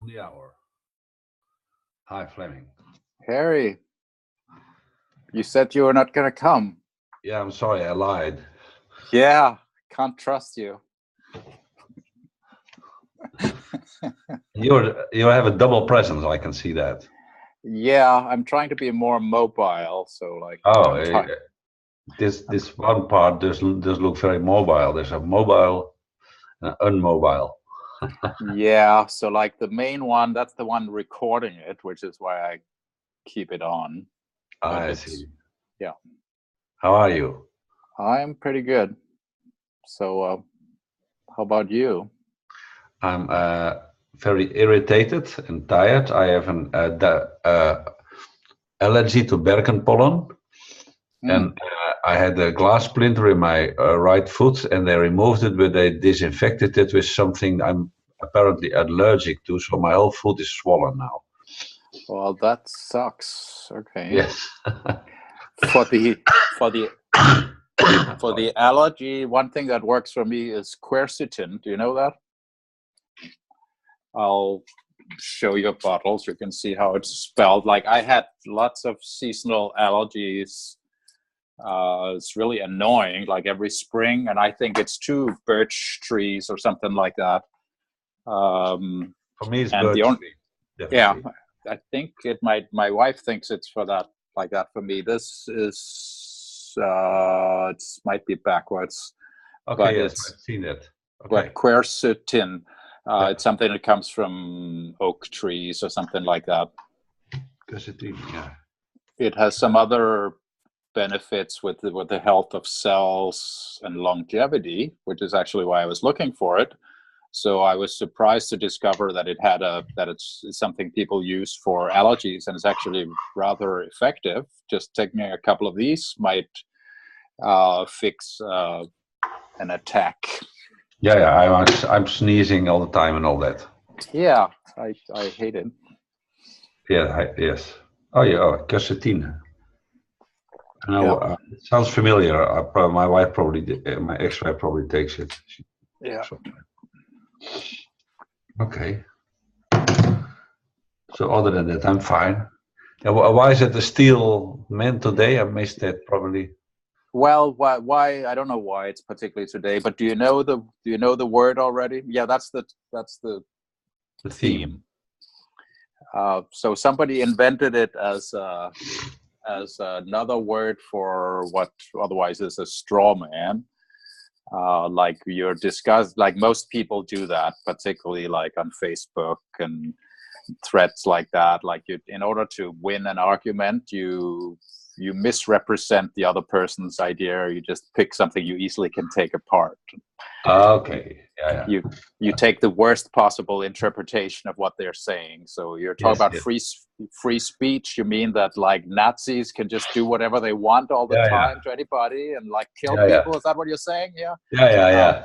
the hour. Hi, Fleming. Harry, you said you were not going to come. Yeah, I'm sorry, I lied. Yeah, can't trust you. You have a double presence. I can see that. Yeah, I'm trying to be more mobile, so like. Oh, this one part does look very mobile. There's a mobile and an unmobile. Yeah, so like the main one, that's the one recording it, which is why I keep it on. I see. Yeah. How are you? I'm pretty good. So, how about you? I'm very irritated and tired. I have an allergy to berkenpollen, and I had a glass splinter in my right foot, and they removed it, but they disinfected it with something I'm apparently allergic to, so my whole foot is swollen now. Well, that sucks. Okay. Yes. For the allergy, one thing that works for me is quercetin. Do you know that? I'll show you bottles. You can see how it's spelled. Like I had lots of seasonal allergies. It's really annoying, like every spring, and I think it's 2 birch trees or something like that. For me, it's and birch the only, tree. yeah, Definitely. I think it might. My wife thinks it's for that, like that. For me, this is it might be backwards, Okay, but yes, it's I've seen it. but Okay. quercetin. Yeah. It's something that comes from oak trees or something like that. Quercetin, yeah. It has some other benefits with the health of cells and longevity, which is actually why I was looking for it. So I was surprised to discover that it's something people use for allergies, and it's actually rather effective. Just taking a couple of these might fix an attack. Yeah, I'm sneezing all the time and all that. Yeah, I hate it. Yeah, yes. Oh yeah, quercetin. Yeah. No, it sounds familiar. My wife probably, my ex-wife probably takes it. Yeah. Okay. So other than that, I'm fine. And why is it the steel man today? I missed that probably. Well, why? I don't know why it's particularly today. But do you know the word already? Yeah, that's the The theme. theme. So somebody invented it as another word for what otherwise is a straw man. Like like most people do that, particularly like on Facebook and threads like that. Like in order to win an argument, you misrepresent the other person's idea. You just pick something you easily can take apart. Okay. Yeah. You take the worst possible interpretation of what they're saying. So you're talking Yes. about Yes. free speech. You mean that like Nazis can just do whatever they want all the time to anybody and like kill people? Is that what you're saying? Yeah. Yeah.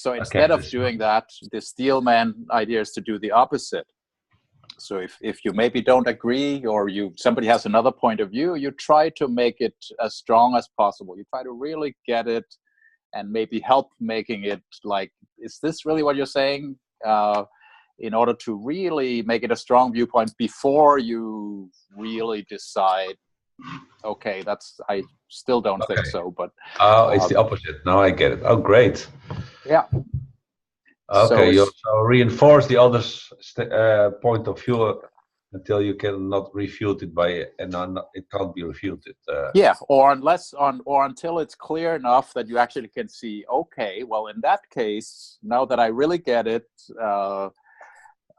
So Okay. instead of doing that, the Steelman idea is to do the opposite. So if you maybe don't agree, or somebody has another point of view, you try to make it as strong as possible. You try to really get it and maybe help making it like, is this really what you're saying? In order to really make it a strong viewpoint before you really decide, okay, I still don't think so, but it's the opposite. Now I get it. Oh, great. yeah. Okay, you also reinforce the other's point of view until you cannot refute it and it can't be refuted. Yeah, or until it's clear enough that you actually can see, okay, well, in that case, now that I really get it,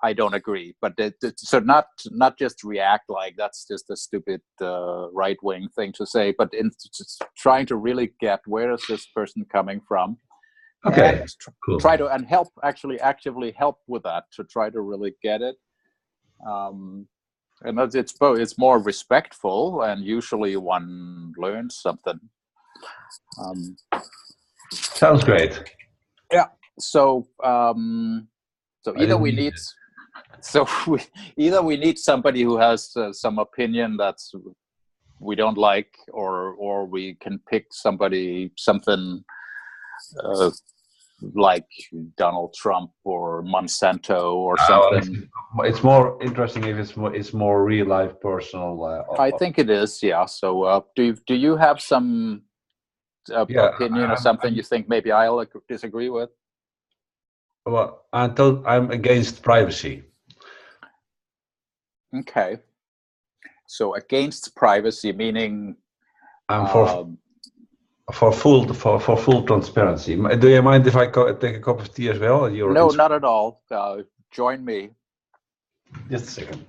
I don't agree. But so not just react like that's just a stupid right-wing thing to say, but in trying to really get where is this person coming from. Okay, and cool. Try to help, actually actively help with that, to try to really get it. And it's more respectful, and usually one learns something. Sounds great. Yeah. So either we need somebody who has some opinion that's we don't like, or we can pick something like Donald Trump or Monsanto or something? It's more interesting if it's more real life personal. I think it is, yeah. So do you have some opinion or something you think maybe I'll disagree with? Well, I'm against privacy. Okay. So against privacy, meaning I'm for full transparency. Do you mind if I take a cup of tea as well? No, not at all. Join me. Just a second.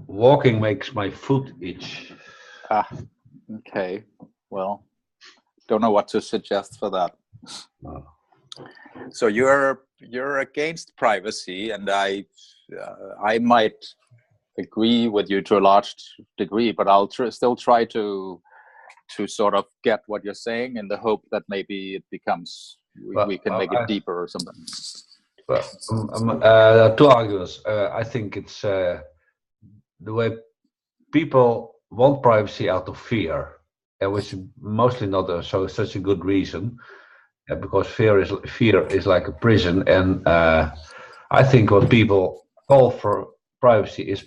Walking makes my foot itch. Okay. Well, don't know what to suggest for that. No. So you're against privacy, and I might agree with you to a large degree, but I'll still try to sort of get what you're saying in the hope that maybe it becomes we can make it deeper or something. Two arguments. I think it's the way people want privacy out of fear, which is mostly not such a good reason, because fear is like a prison, and I think what people call for privacy is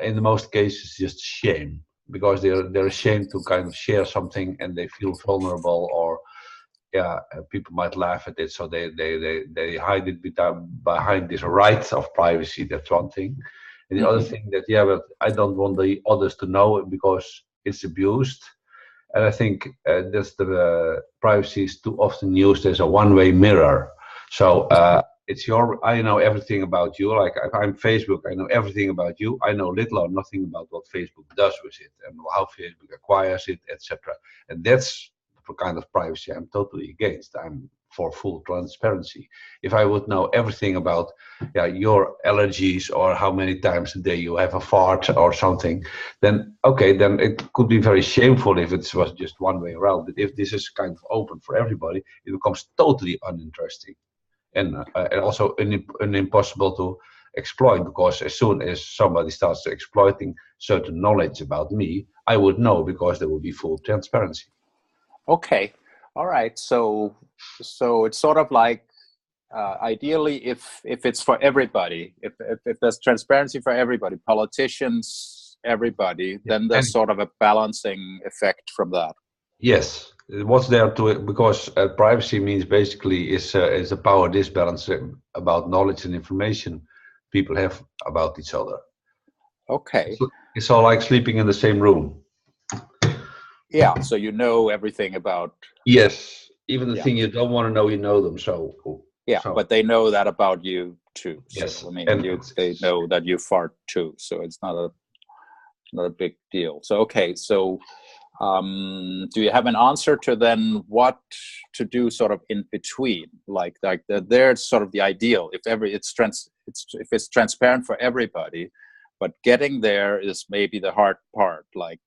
in the most cases just shame, because they're ashamed to kind of share something and they feel vulnerable, or people might laugh at it, so they hide it behind this right of privacy. That's one thing. And the other thing that, but I don't want the others to know because it's abused. And I think that's the privacy is too often used as a one-way mirror. So it's I know everything about you. Like if I'm Facebook, I know everything about you. I know little or nothing about what Facebook does with it and how Facebook acquires it, etc. And that's the kind of privacy I'm totally against. I'm for full transparency. If I would know everything about your allergies or how many times a day you have a fart or something, then okay, then it could be very shameful if it was just one way around. But if this is kind of open for everybody, it becomes totally uninteresting and also impossible to exploit, because as soon as somebody starts exploiting certain knowledge about me, I would know, because there would be full transparency. Okay. All right. So it's sort of like ideally, if it's for everybody, if there's transparency for everybody, politicians, everybody, then there's sort of a balancing effect from that. Yes, what's there to it, because privacy means basically is a power disbalance about knowledge and information people have about each other. Okay. It's all like sleeping in the same room. Yeah, so you know everything about. Yes, even the thing you don't want to know, you know them. So but they know that about you too. Yes, so, I mean, they know that you fart too. So it's not a big deal. So okay, so do you have an answer to then what to do sort of in between? Like there's sort of the ideal. If it's transparent for everybody. But getting there is maybe the hard part. Like,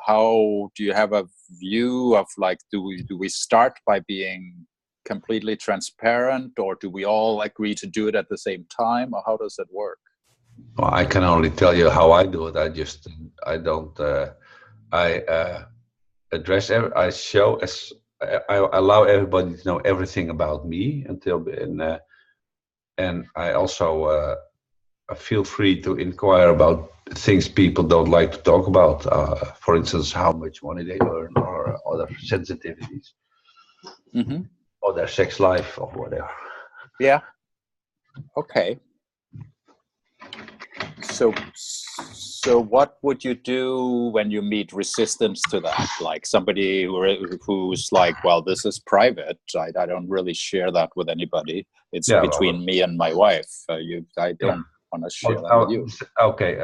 how do you have a view of, like, do we start by being completely transparent, or do we all agree to do it at the same time, or how does it work? Well, I can only tell you how I do it. I allow everybody to know everything about me and I also feel free to inquire about things people don't like to talk about. For instance, how much money they earn, or other sensitivities, or their sex life, or whatever. Yeah. Okay. So what would you do when you meet resistance to that? Like somebody who's like, well, this is private. I don't really share that with anybody. It's between me and my wife. I don't want to share that with you. Okay.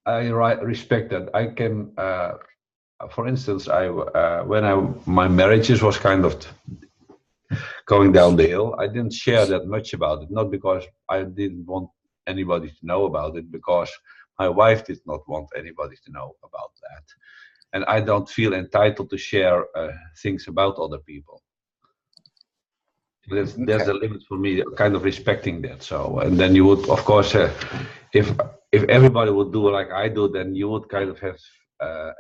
I respect that. I can, for instance, my marriages was kind of going down the hill, I didn't share that much about it. Not because I didn't want anybody to know about it, because My wife did not want anybody to know about that. And I don't feel entitled to share things about other people. There's a limit for me, kind of respecting that. So, and then you would, of course, if everybody would do like I do, then you would kind of have,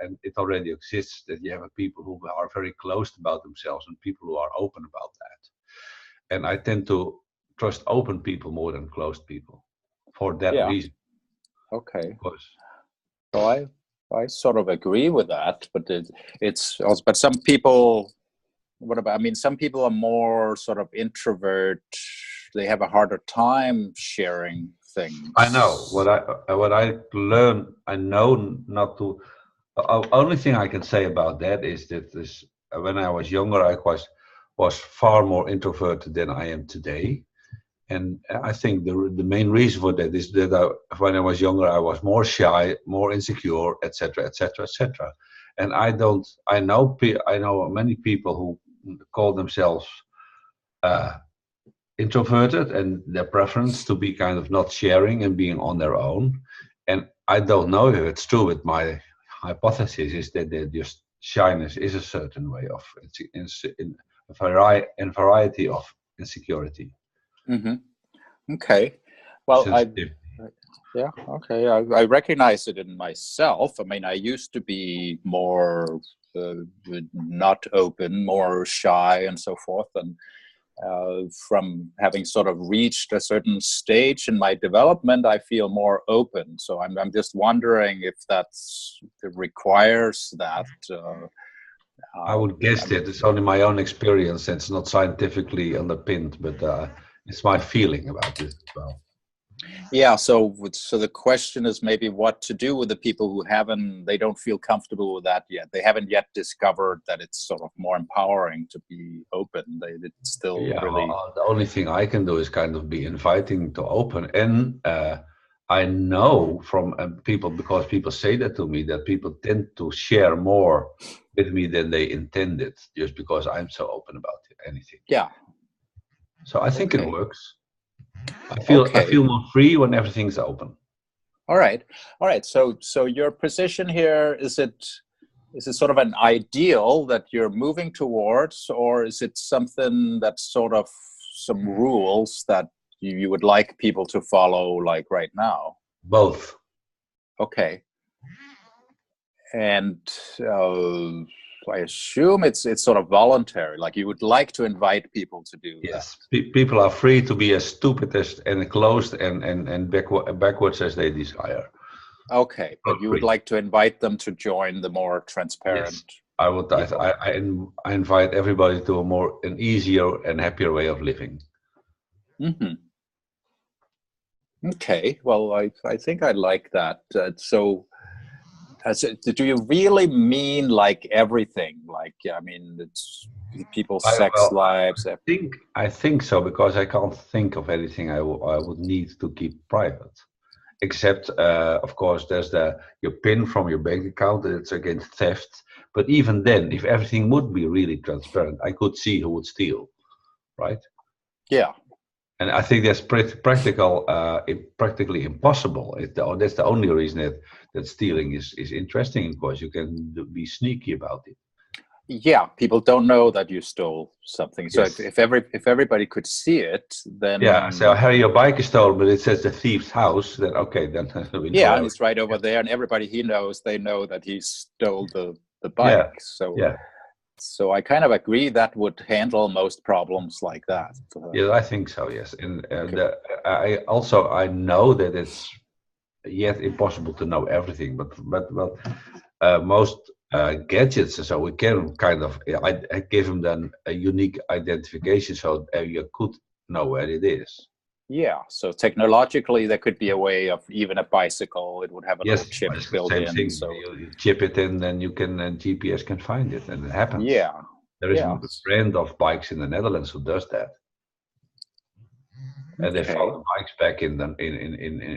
and it already exists, that you have people who are very closed about themselves and people who are open about that. And I tend to trust open people more than closed people for that reason. Okay. Of course. So I sort of agree with that, but it's also, but some people. What about, I mean, some people are more sort of introvert. They have a harder time sharing things. I know what I learn. I know not to. The only thing I can say about that is that when I was younger, I was far more introverted than I am today. And I think the main reason for that is that when I was younger, I was more shy, more insecure, etc., etc., etc. And I know many people who call themselves introverted, and their preference to be kind of not sharing and being on their own. And I don't know if it's true, but my hypothesis is that just shyness is a certain way of in a variety of insecurity. Mm-hmm. Okay. Well, I recognize it in myself. I mean, I used to be more not open, more shy, and so forth. And from having sort of reached a certain stage in my development, I feel more open. So I'm just wondering if it requires that. I would guess that it's only my own experience. It's not scientifically underpinned, but it's my feeling about this as well. Yeah, so the question is maybe what to do with the people who they don't feel comfortable with that yet. They haven't yet discovered that it's sort of more empowering to be open. It's still really... The only thing I can do is kind of be inviting to open. And I know from people, because people say that to me, that people tend to share more with me than they intended, just because I'm so open about anything. Yeah. So I think it works. I feel more free when everything's open. All right. So your position here, is it sort of an ideal that you're moving towards, or is it something that's sort of some rules that you would like people to follow, like right now? Both. Okay. And I assume it's sort of voluntary, like you would like to invite people to do that. Yes, people are free to be as stupid and closed and backwards as they desire. Okay, but you would like to invite them to join the more transparent. Yes, I would. I invite everybody to an easier and happier way of living. Mm-hmm. Okay, well, I think I like that. So, do you really mean like everything? Like, I mean, it's people's sex lives. I think so, because I can't think of anything I would need to keep private, except of course there's your PIN from your bank account, and it's against theft. But even then, if everything would be really transparent, I could see who would steal, right? Yeah. And I think that's practically impossible. That's the only reason that stealing is interesting, because you can be sneaky about it. Yeah, people don't know that you stole something. So yes. if everybody could see it, then so Harry, your bike is stolen, but it says the thief's house. Then okay, then we know. Yeah, and it's right over there, and everybody they know that he stole the bike. Yeah. So I kind of agree that would handle most problems like that. Yeah, I think so. Yes, and I know that it's yet impossible to know everything, but most gadgets, so we can kind of I give them then a unique identification, so you could know where it is. Yeah, so technologically there could be a way of even a bicycle, it would have a little chip built in. Thing. So you chip it in, then you can, and GPS can find it, and it happens. Yeah. There is a brand of bikes in the Netherlands who does that. And they found the bikes back in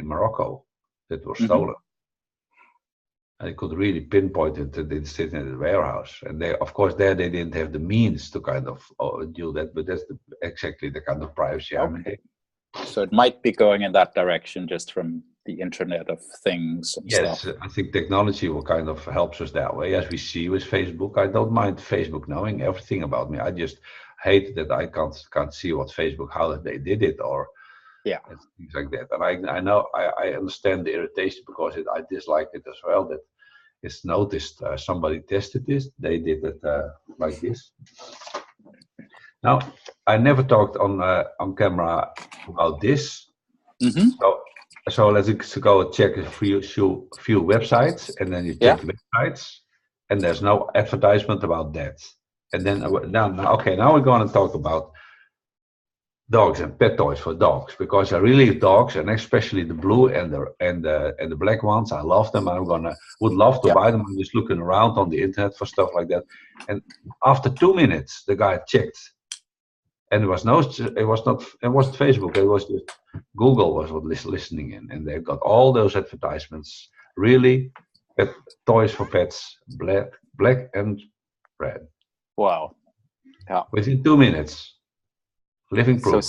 Morocco that were stolen. And they could really pinpoint it, that they sit in the warehouse. And they didn't have the means to kind of do that, but that's exactly the kind of privacy I'm in. So it might be going in that direction, just from the Internet of Things and Yes, stuff. I think technology will kind of helps us that way, as we see with Facebook. I don't mind Facebook knowing everything about me. I just hate that I can't see what Facebook, how they did it, or Yeah, and things like that. And I know I understand the irritation because I dislike it as well. That it's noticed somebody tested this. They did it like this. Now I never talked on camera about this. mm-hmm. So let's go check a few websites, and then you Yeah, check the websites, and there's no advertisement about that. And then now okay, now we're going to talk about dogs and pet toys for dogs because I really dogs, and especially the blue and the black ones. I love them. Would love to yeah. buy them. I'm just looking around on the internet for stuff like that. And after 2 minutes, the guy checked, and it wasn't Facebook. It was just Google was what listening in, and they got all those advertisements. Really, pet toys for pets, black and red. Wow. Yeah. Within 2 minutes, living So, proof.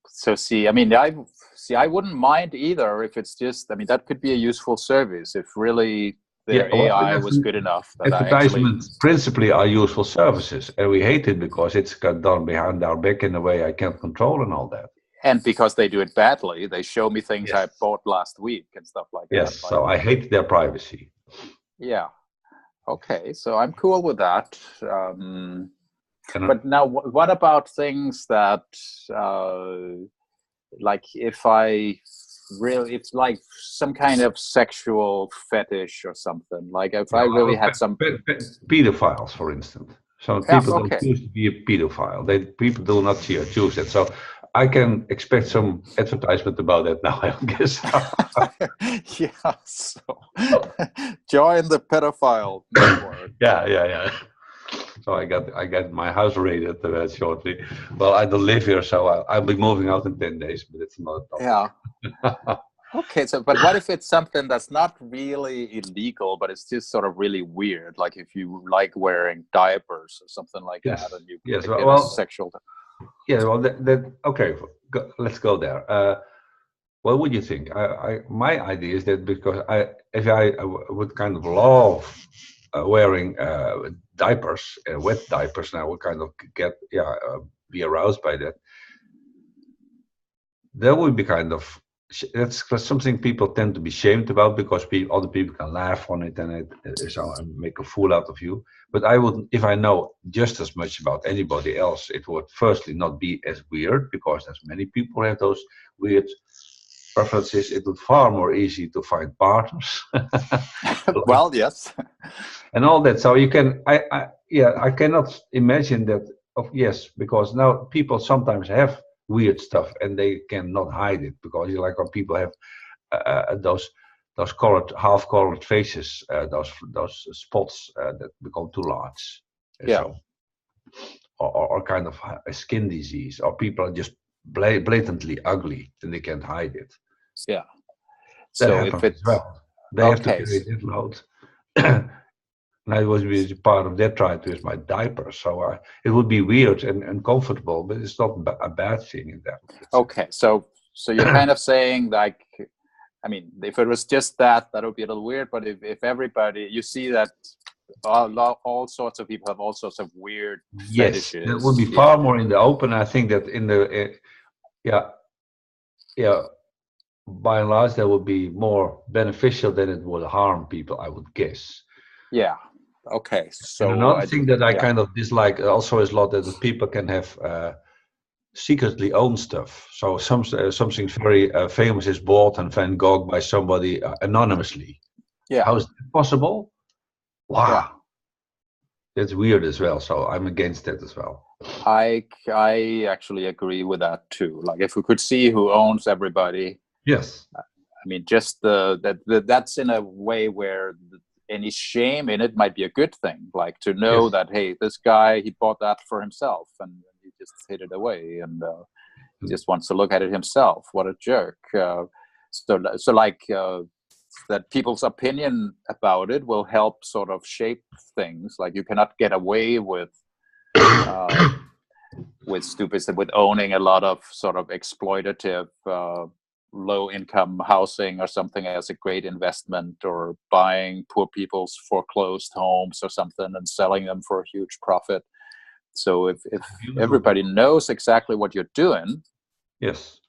so see, I mean, I wouldn't mind either if it's just, I mean, that could be a useful service if really Yeah, their well, AI was good enough that I actually, advertisements principally are useful services, and we hate it because it's got done behind our back in a way I can't control and all that. and because they do it badly, they show me things I Yes. bought last week and stuff like that. Yes, Like, so I hate their privacy. yeah. Okay, so I'm cool with that. And But now, what about things that, like, if I really, it's like some kind of sexual fetish or something. Like, if I really had some, pedophiles, for instance. Some yeah, people don't okay, choose to be a pedophile. People do not choose that. So I can expect some advertisement about that now, I guess. yeah. So join the pedophile network. Yeah. So I got my house raided shortly. Well, I don't live here, so I'll be moving out in 10 days, but it's not a topic. Yeah. Okay, so but what if it's something that's not really illegal, but it's just sort of really weird, like if you like wearing diapers or something like Yes. that, and you Yes. get a Well, sexual. yeah. Well, okay. Let's go there. What would you think? My idea is that because if I would kind of love wearing diapers, wet diapers, and I would kind of be aroused by that. That would be kind of that's something people tend to be shamed about because other people can laugh on it and make a fool out of you. But I would, if I know just as much about anybody else, it would firstly not be as weird because there's many people who have those weird preferences. It would far more easy to find partners. Well, yes. And all that. So you can, I cannot imagine that. Yes, because now people sometimes have weird stuff and they cannot hide it because like when people have those colored half-colored faces, those spots that become too large. Yeah. So, or kind of a skin disease, or people are just blatantly ugly and they can't hide it. Yeah. That So happens if it's as well. They have to carry that load. And I was part of that trying to use my diaper. So it would be weird and uncomfortable, but it's not a bad thing in that. Okay, so you're kind of saying like, I mean, if it was just that would be a little weird. But if everybody, you see that all sorts of people have all sorts of weird fetishes. Yes, that would be far more in the open. I think that in the by and large, that would be more beneficial than it would harm people, I would guess. Yeah. Okay. So and another thing that I kind of dislike also is a lot that people can have secretly own stuff. So something very famous is bought and Van Gogh by somebody anonymously. Yeah. How is that possible? Wow. Yeah. That's weird as well. So I'm against that as well. I actually agree with that too. Like if we could see who owns everybody. Yes. I mean, just that's in a way where any shame in it might be a good thing. Like to know that, hey, this guy, he bought that for himself and he just hid it away and he just wants to look at it himself. What a jerk. So like that people's opinion about it will help sort of shape things. Like you cannot get away with stupid, with owning a lot of sort of exploitative low income housing or something as a great investment, or buying poor people's foreclosed homes or something and selling them for a huge profit. So if everybody knows exactly what you're doing. Yes.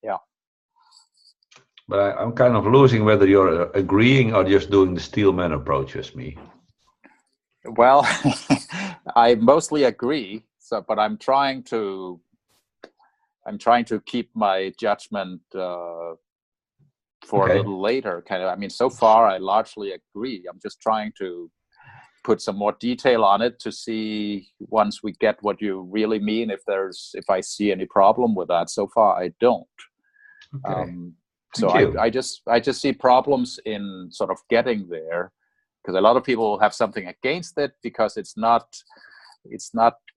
Yeah. But I'm kind of losing whether you're agreeing or just doing the steelman approach with me. Well, I mostly agree. So, but I'm trying to keep my judgment for a little later. Kind of. I mean, so far I largely agree. I'm just trying to put some more detail on it to see, once we get what you really mean, if I see any problem with that. So far I don't. Okay. So I just see problems in sort of getting there, because a lot of people have something against it because it's not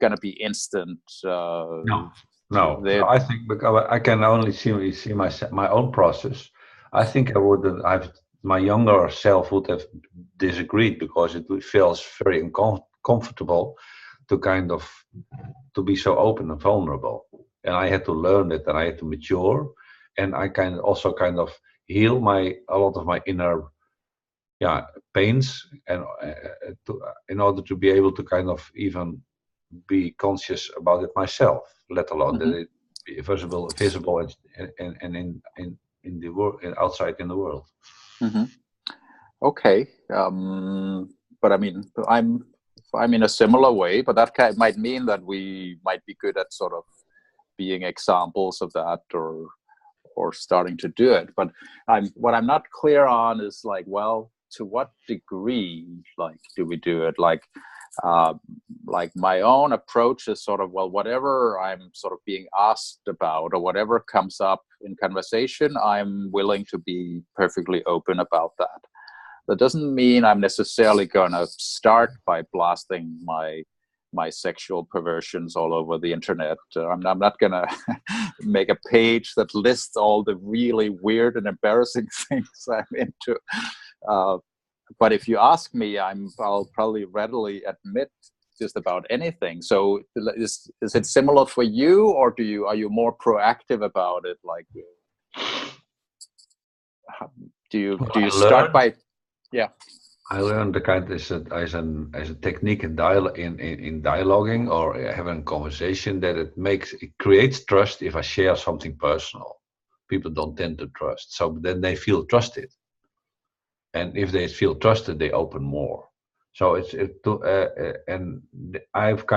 going to be instant. No. I think, because I can only see my own process. I think my younger self would have disagreed, because it feels very uncomfortable to to be so open and vulnerable. And I had to learn it, and I had to mature, and I also heal a lot of my inner pains, and in order to be able to even be conscious about it myself, let alone that it be visible and in the world, outside in the world. Okay. But I mean, I'm in a similar way, but that might mean that we might be good at sort of being examples of that, or starting to do it. But what I'm not clear on is, like, well, to what degree, like, do we do it? Like my own approach is sort of, well, whatever I'm sort of being asked about, or whatever comes up in conversation, I'm willing to be perfectly open about that. That doesn't mean I'm necessarily going to start by blasting my sexual perversions all over the internet. I'm not going to make a page that lists all the really weird and embarrassing things I'm into. But if you ask me, I'll probably readily admit just about anything. So is it similar for you, or are you more proactive about it? Like, do you start by? Yeah. I learned as a technique in dialoguing or having a conversation, that it creates trust if I share something personal. People don't tend to trust, so then they feel trusted, and if they feel trusted, they open more. So and I've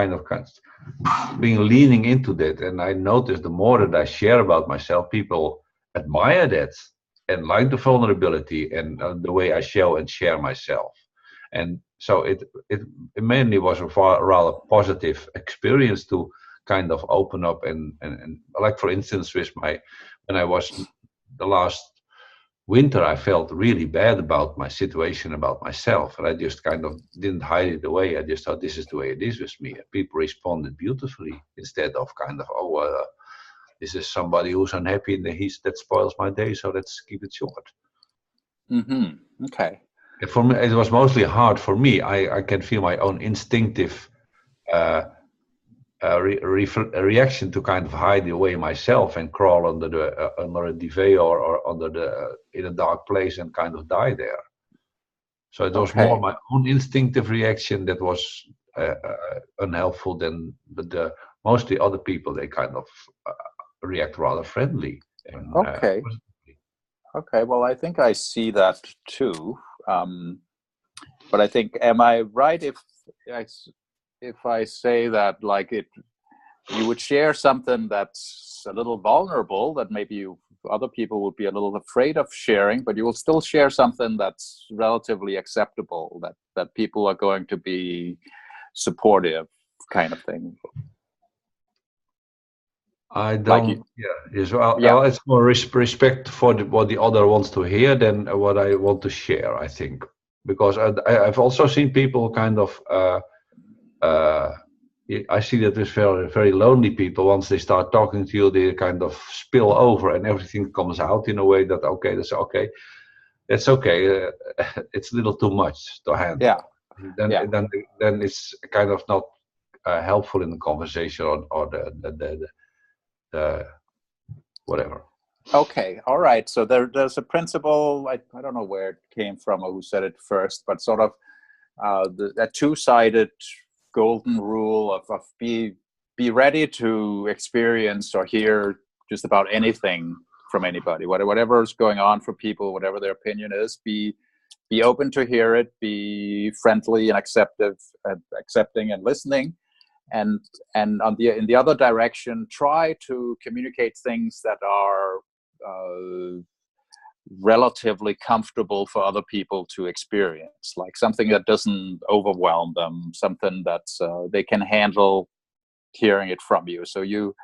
been leaning into that, and I noticed the more that I share about myself, people admire that and like the vulnerability and the way I show and share myself. And so it mainly was a rather positive experience to kind of open up and like, for instance, when I was the last winter, I felt really bad about my situation, about myself, and I just kind of didn't hide it away. I just thought, this is the way it is with me, and people responded beautifully, instead of this is somebody who's unhappy and that spoils my day, so let's keep it short. Okay. For me, it was mostly hard for me. I can feel my own instinctive reaction to kind of hide away myself and crawl under a duvet or in a dark place and kind of die there. So it was more my own instinctive reaction that was unhelpful but mostly other people, they kind of react rather friendly. And, okay. Well, I think I see that too. But I think, am I right if I say that, like, you would share something that's a little vulnerable, that maybe other people would be a little afraid of sharing, but you will still share something that's relatively acceptable, that people are going to be supportive, kind of thing? I don't. Well, it's more respect for what the other wants to hear than what I want to share, I think, because I've also seen people kind of. I see that with very, very lonely people. Once they start talking to you, they kind of spill over, and everything comes out in a way that that's okay. It's okay. It's a little too much to handle. Yeah. Then it's kind of not helpful in the conversation or the whatever. Okay, all right. So there's a principle. I don't know where it came from or who said it first, but sort of a two-sided golden rule of be ready to experience or hear just about anything from anybody, whatever is going on for people, whatever their opinion is. Be open to hear it. Be friendly and accepting and listening. And on the in the other direction, try to communicate things that are relatively comfortable for other people to experience, like something that doesn't overwhelm them, something that they can handle hearing it from you. So you,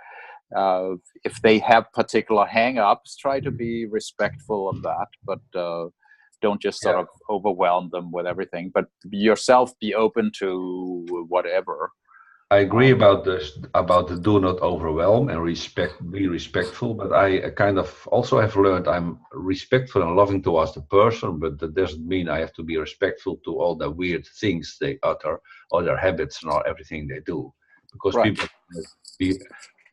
if they have particular hang-ups, try to be respectful of that, but don't just sort Yeah. of overwhelm them with everything, but yourself be open to whatever. I agree about this, about the do not overwhelm and be respectful. But I kind of also have learned I'm respectful and loving towards the person, but that doesn't mean I have to be respectful to all the weird things they utter, or their habits and all everything they do. Because Right. be,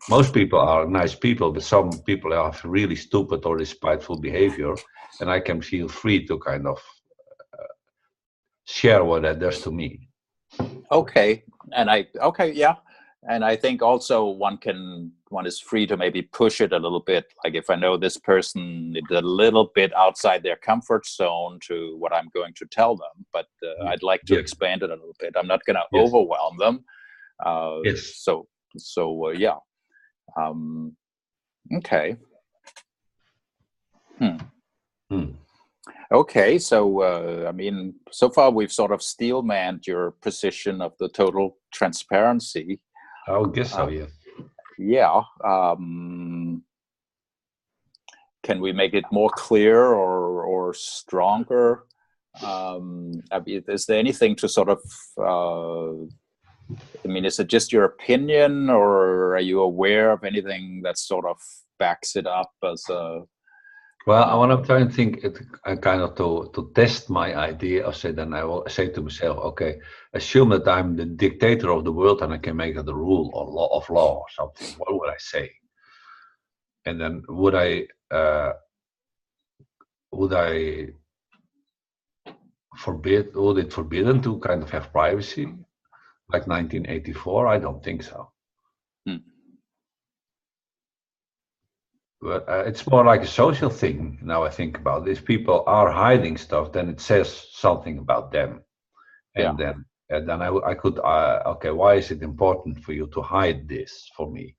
most people are nice people, but some people have really stupid or despiteful behavior, and I can feel free to kind of share what that does to me. Okay. Okay, yeah. And I think also one is free to maybe push it a little bit. Like if I know this person is a little bit outside their comfort zone to what I'm going to tell them, but I'd like to Yes, expand it a little bit. I'm not going to yes, overwhelm them. Uh, yes. so yeah. Um, okay. Hmm. Hmm. Okay. So I mean, so far we've sort of steel-manned your position of the total transparency. I would guess so, Uh, yes. yeah. Can we make it more clear or stronger? I mean, is there anything to sort of? I mean, is it just your opinion, or are you aware of anything that sort of backs it up as a? Well, I want to try and think it kind of to test my idea. I say then I will say to myself, okay, assume that I'm the dictator of the world and I can make it a rule or law or something. What would I say? And then would I would it forbidden to kind of have privacy like 1984? I don't think so. Hmm. But it's more like a social thing now I think about it. If people are hiding stuff, then it says something about them. Yeah. And then I could okay, why is it important for you to hide this for me?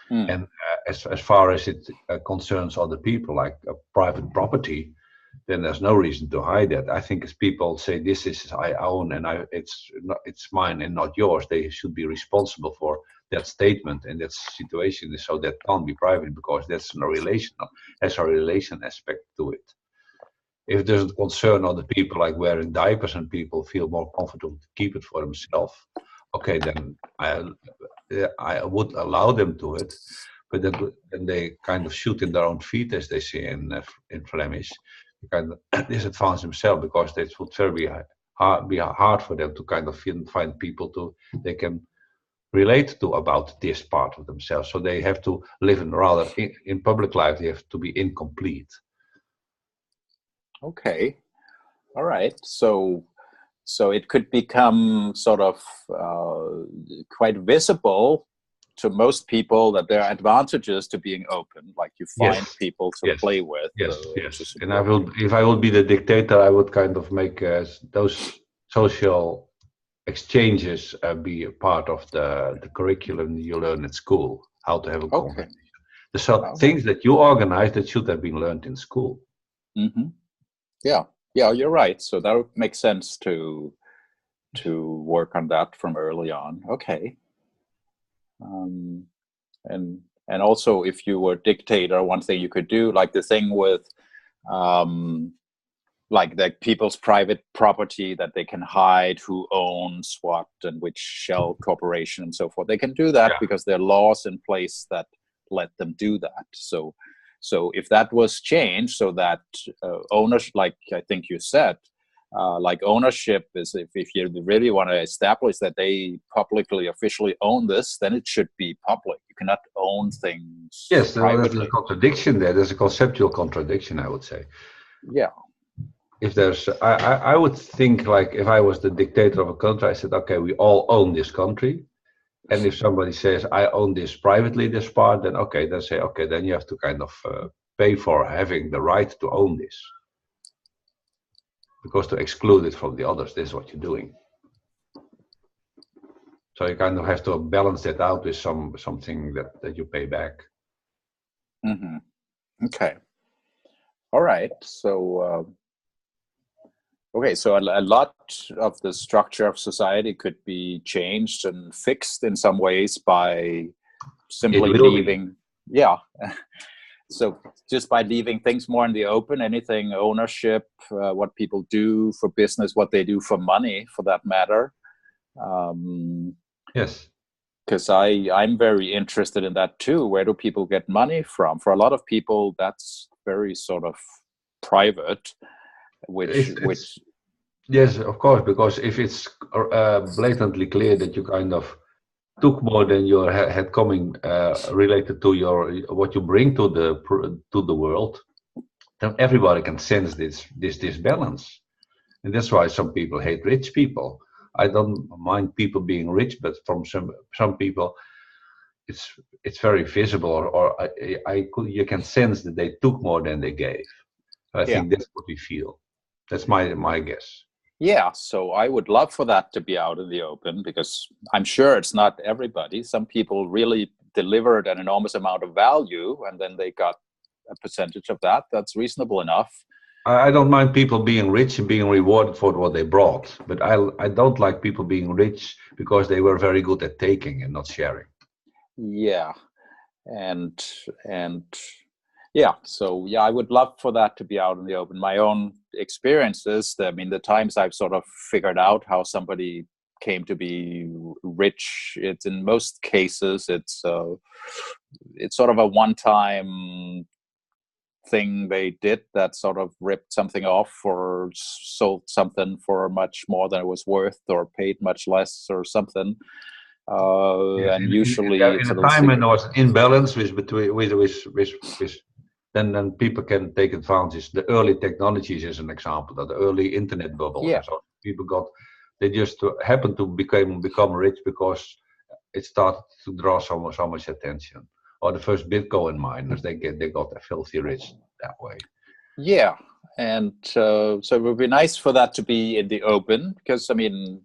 Hmm. And as far as it concerns other people, like private property, then there's no reason to hide that. I think as people say this is I own and it's mine and not yours, they should be responsible for that statement and that situation. So that can't be private because that's a relation, has a relation aspect to it. If it doesn't concern other people, like wearing diapers, and people feel more comfortable to keep it for themselves, okay, then I would allow them to it. But then they kind of shoot in their own feet, as they say in Flemish. They kind of disadvantage themselves because it would be hard for them to kind of find people they can relate to about this part of themselves. So they have to live in public life. They have to be incomplete. Okay. All right. So it could become sort of quite visible to most people that there are advantages to being open, like you find Yes, people to yes, play with, which yes. is And important. if I would be the dictator, I would kind of make those social exchanges be a part of the curriculum you learn at school, how to have a Okay. conversation. The sort of Okay. things that you organize that should have been learned in school. Mm-hmm. Yeah. Yeah, you're right. So that would make sense to work on that from early on. Okay. Um, and also, if you were dictator, one thing you could do, like the thing with um, like the people's private property that they can hide who owns what and which shell corporation and so forth, they can do that Yeah, because there are laws in place that let them do that. So if that was changed so that owners, like I think you said, Like ownership is, if you really want to establish that they publicly, officially own this, then it should be public. You cannot own things Yes, well, there's a privately. contradiction there. There's a conceptual contradiction, I would say. Yeah. If there's, I would think, like, if I was the dictator of a country, I said, okay, we all own this country. And if somebody says, I own this privately, this part, then okay, then say, okay, then you have to kind of pay for having the right to own this. Because to exclude it from the others, this is what you're doing. So you kind of have to balance that out with something that you pay back. Mm-hmm. Okay. All right. So, okay, so a lot of the structure of society could be changed and fixed in some ways by simply leaving. Yeah. So just by leaving things more in the open, anything ownership, what people do for business, what they do for money, for that matter. Yes. Because I'm very interested in that too. Where do people get money from? For a lot of people, that's very sort of private, which yes, of course, because if it's blatantly clear that you kind of took more than you had coming related to what you bring to the world, then everybody can sense this balance, and that's why some people hate rich people. I don't mind people being rich, but from some people, it's very visible, or you can sense that they took more than they gave. I think that's what we feel. That's my guess. Yeah, so I would love for that to be out in the open, because I'm sure it's not everybody. Some people really delivered an enormous amount of value, and then they got a percentage of that. That's reasonable enough. I don't mind people being rich and being rewarded for what they brought, but I don't like people being rich because they were very good at taking and not sharing. Yeah, and yeah, so yeah, I would love for that to be out in the open. My own experiences, I mean, the times I've sort of figured out how somebody came to be rich, it's in most cases it's sort of a one-time thing they did that sort of ripped something off or sold something for much more than it was worth, or paid much less or something. Yes, and usually in a time when there was an imbalance with then people can take advantage. The early technologies is an example, that the early internet bubble. Yeah. So people they just happened to become rich because it started to draw so much attention. Or the first Bitcoin miners, they got filthy rich that way. Yeah, and so it would be nice for that to be in the open, because I mean,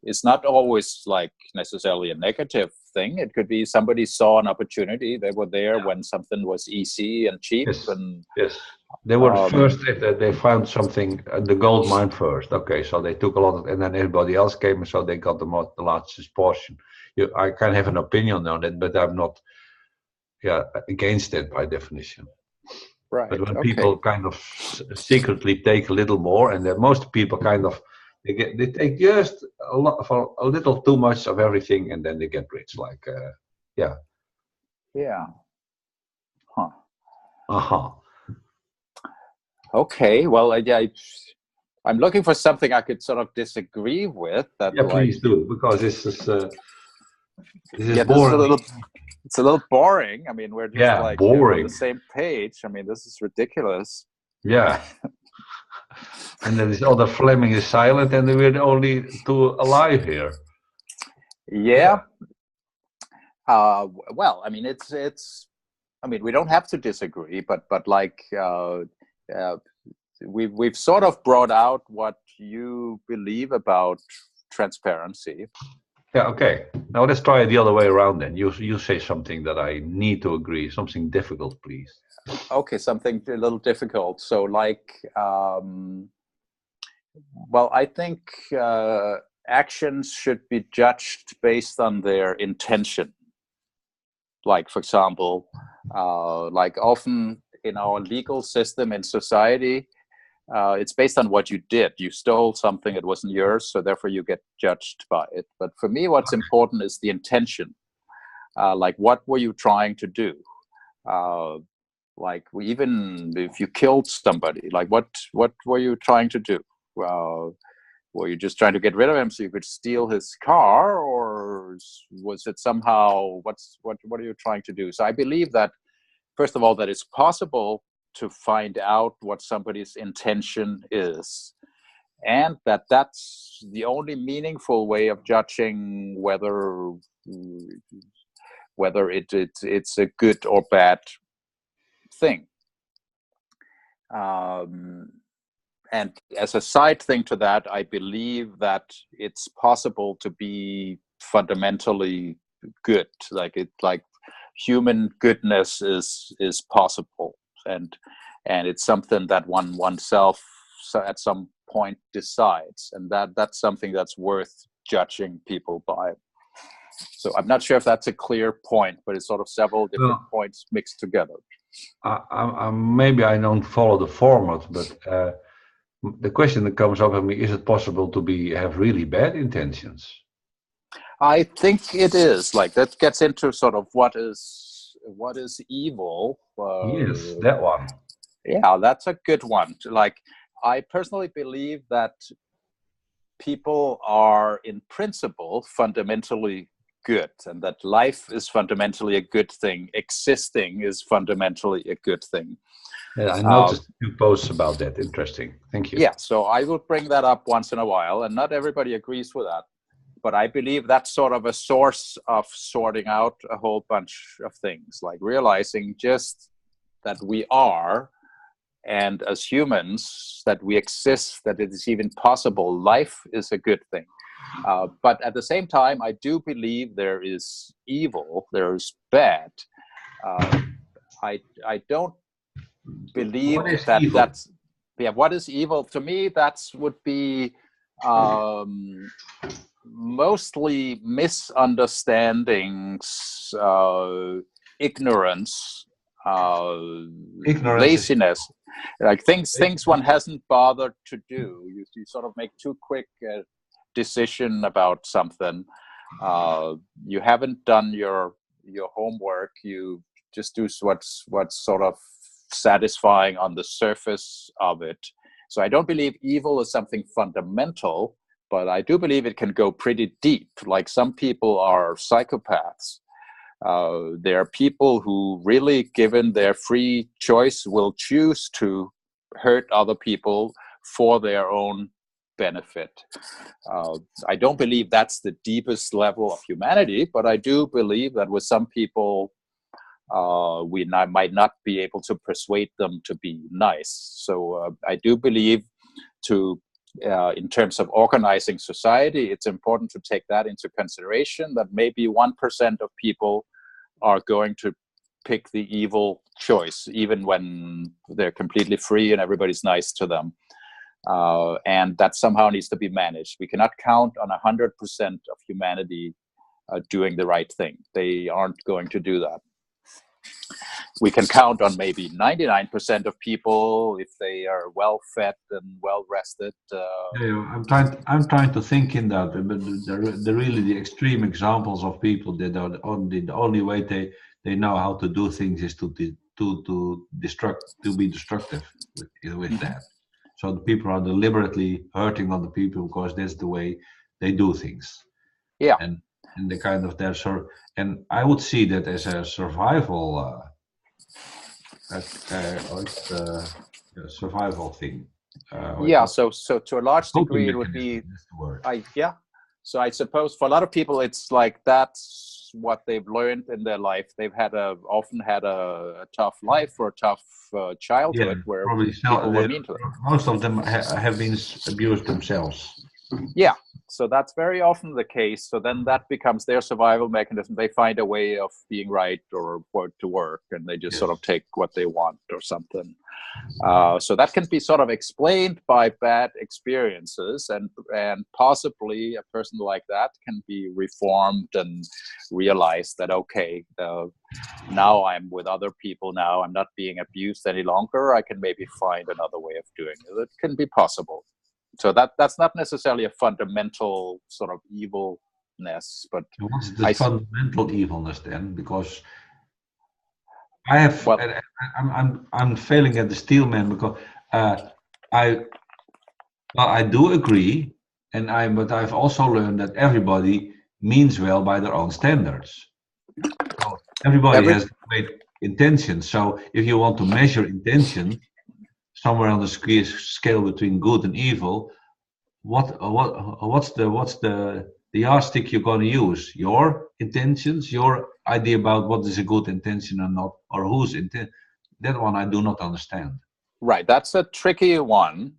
it's not always like necessarily a negative thing. It could be somebody saw an opportunity. They were there when something was easy and cheap. Yes. And yes, they were first. They found something, the gold mine first. Okay, so they took a lot of, and then everybody else came, and so they got the largest portion. I can have an opinion on it, but I'm not against it by definition. Right. But when people kind of secretly take a little more, and then most people kind of they take just a little too much of everything, and then they get rich. Like Yeah. Huh. Uh-huh. Okay. Well, I'm looking for something I could sort of disagree with. That, yeah, please do, because this is boring. It's a little boring. I mean, we're just like boring. on the same page. I mean, this is ridiculous. Yeah. And then this other Fleming is silent, and we're the only two alive here. Yeah. Well, I mean, it's. I mean, we don't have to disagree, but like we've sort of brought out what you believe about transparency. Yeah. Okay. Now let's try it the other way around. Then you say something that I need to agree. Something difficult, please. Okay, something a little difficult. So, like, well, I think actions should be judged based on their intention. Like, for example, like often in our legal system in society, it's based on what you did. You stole something, it wasn't yours, so therefore you get judged by it. But for me, what's important is the intention. Like, what were you trying to do? Like, even if you killed somebody, like what were you trying to do? were you just trying to get rid of him so you could steal his car, or was it somehow what are you trying to do? So I believe that, first of all, that it's possible to find out what somebody's intention is, and that's the only meaningful way of judging whether it's a good or bad thing. And as a side thing to that, I believe that it's possible to be fundamentally good. Like human goodness is possible, and it's something that oneself at some point decides, and that's something that's worth judging people by. So I'm not sure if that's a clear point, but it's sort of several different points mixed together. Maybe I don't follow the format, but the question that comes up at me: is it possible to have really bad intentions? I think it is. Like, that gets into sort of what is evil. Yes, that one. Yeah, that's a good one. Like, I personally believe that people are, in principle, fundamentally good, and that life is fundamentally a good thing. Existing is fundamentally a good thing. Yeah, I noticed a few posts about that. Interesting. Thank you. Yeah, so I will bring that up once in a while, and not everybody agrees with that. But I believe that's sort of a source of sorting out a whole bunch of things, like realizing just that we are, and as humans, that we exist, that it is even possible. Life is a good thing. But at the same time, I do believe there is evil, there is bad. I don't believe that's what is evil to me. Would be mostly misunderstandings, ignorance, laziness, like things one hasn't bothered to do. You sort of make too quick a decision about something. You haven't done your homework. You just do what's sort of satisfying on the surface of it. So I don't believe evil is something fundamental, but I do believe it can go pretty deep. Like, some people are psychopaths. There are people who really, given their free choice, will choose to hurt other people for their own benefit. I don't believe that's the deepest level of humanity, but I do believe that with some people, we might not be able to persuade them to be nice. So I do believe in terms of organizing society, it's important to take that into consideration, that maybe 1% of people are going to pick the evil choice, even when they're completely free and everybody's nice to them. And that somehow needs to be managed. We cannot count on 100% of humanity doing the right thing. They aren't going to do that. We can count on maybe 99% of people if they are well fed and well rested. I'm trying to think in that, but the really the extreme examples of people that are the only way they know how to do things is to be destructive with that. So the people are deliberately hurting other people because that's the way they do things. Yeah. And the kind of their and I would see that as a survival survival thing. So to a large degree it would be so I suppose for a lot of people it's like that's what they've learned in their life. They've often had a tough life or a tough childhood where people were mean to them. Most of them have been abused themselves. Yeah, so that's very often the case. So then that becomes their survival mechanism. They find a way of being right or to work, and they just sort of take what they want or something. So that can be sort of explained by bad experiences, and possibly a person like that can be reformed and realize that, okay, now I'm with other people, now I'm not being abused any longer, I can maybe find another way of doing it. It can be possible. So that's not necessarily a fundamental sort of evilness, but what's the fundamental evilness then? Because I have, I'm failing at the steelman because Well, I do agree, but I've also learned that everybody means well by their own standards. So everybody Every has great intentions. So if you want to measure intention somewhere on the scale between good and evil, what's the yardstick you're going to use? Your intentions, your idea about what is a good intention or not, or whose intent? That one I do not understand. Right, that's a tricky one.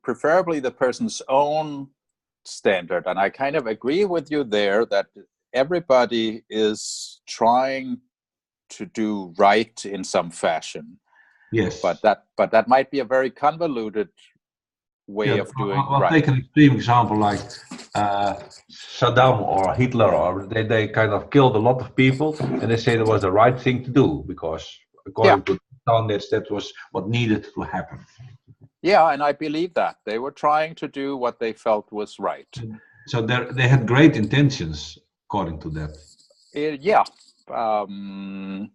Preferably the person's own standard, and I kind of agree with you there that everybody is trying to do right in some fashion, but Yes. that might be a very convoluted way Yeah, of doing I'll right. take an extreme example like uh, Saddam or Hitler, or they kind of killed a lot of people, and they say it was the right thing to do because, Yeah, according to standards, that was what needed to happen. yeah, and I believe that they were trying to do what they felt was right. So they had great intentions, according to that. Yeah. Um,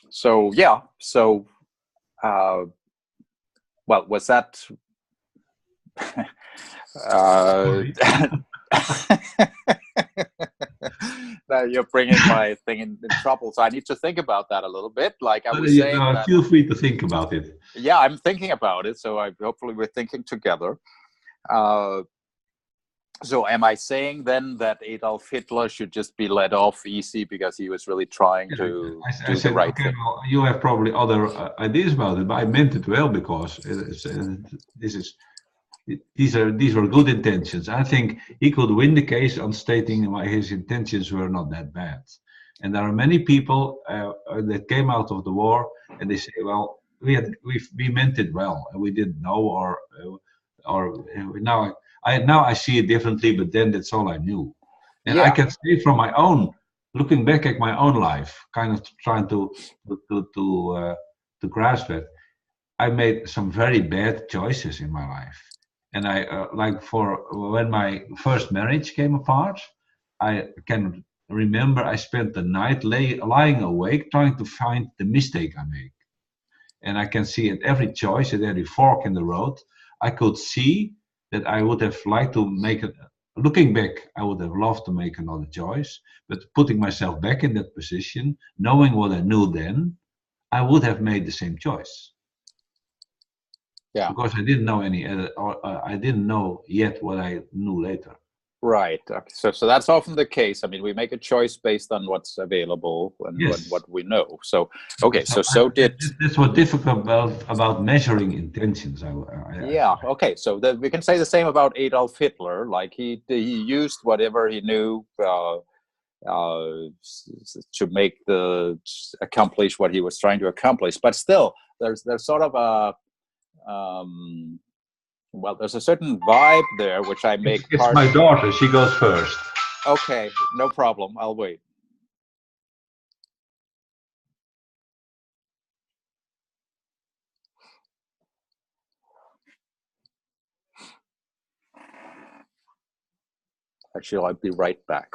so yeah. So uh, well, was that? Uh, Sorry. now you're bringing my thing in trouble, so I need to think about that a little bit. Like I was You saying that, feel free to think about it. yeah, I'm thinking about it. So hopefully we're thinking together. Uh, so am I saying then that Adolf Hitler should just be let off easy because he was really trying Yeah, to I do the said, right okay, thing? well, you have probably other ideas about it, but I meant it well because this is these were good intentions. I think he could win the case on stating why his intentions were not that bad. And there are many people that came out of the war and they say, well, we meant it well and we didn't know, or now I see it differently, but then that's all I knew. And I Yeah, can say from my own, looking back at my own life, kind of trying to grasp it. I made some very bad choices in my life. And I, like for when my first marriage came apart, I can remember I spent the night lying awake trying to find the mistake I made. And I can see at every choice, at every fork in the road, I could see that I would have liked to make it. Looking back, I would have loved to make another choice, but putting myself back in that position, knowing what I knew then, I would have made the same choice yeah. because I didn't know any other, or I didn't know yet what I knew later. Right. Okay. So that's often the case. I mean, we make a choice based on what's available and Yes. what we know. So okay. So So did. that's what difficult about measuring intentions. I Yeah. find. Okay. So we can say the same about Adolf Hitler. Like he used whatever he knew to make accomplish what he was trying to accomplish. But still, there's sort of a well, there's a certain vibe there which I make It's part. my daughter. She goes first. Okay. No problem. I'll wait. Actually, I'll be right back.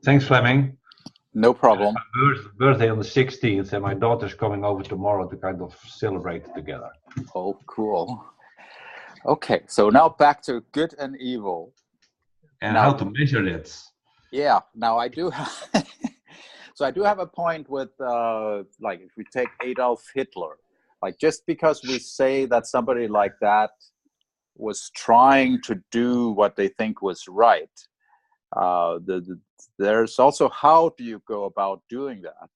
Thanks, Fleming. No problem. My birthday on the 16th, and my daughter's coming over tomorrow to kind of celebrate together. Oh, cool. Okay, so now back to good and evil. And how to measure it. Yeah, now I do so I do have a point with like if we take Adolf Hitler, like just because we say that somebody like that was trying to do what they think was right, there's also how do you go about doing that.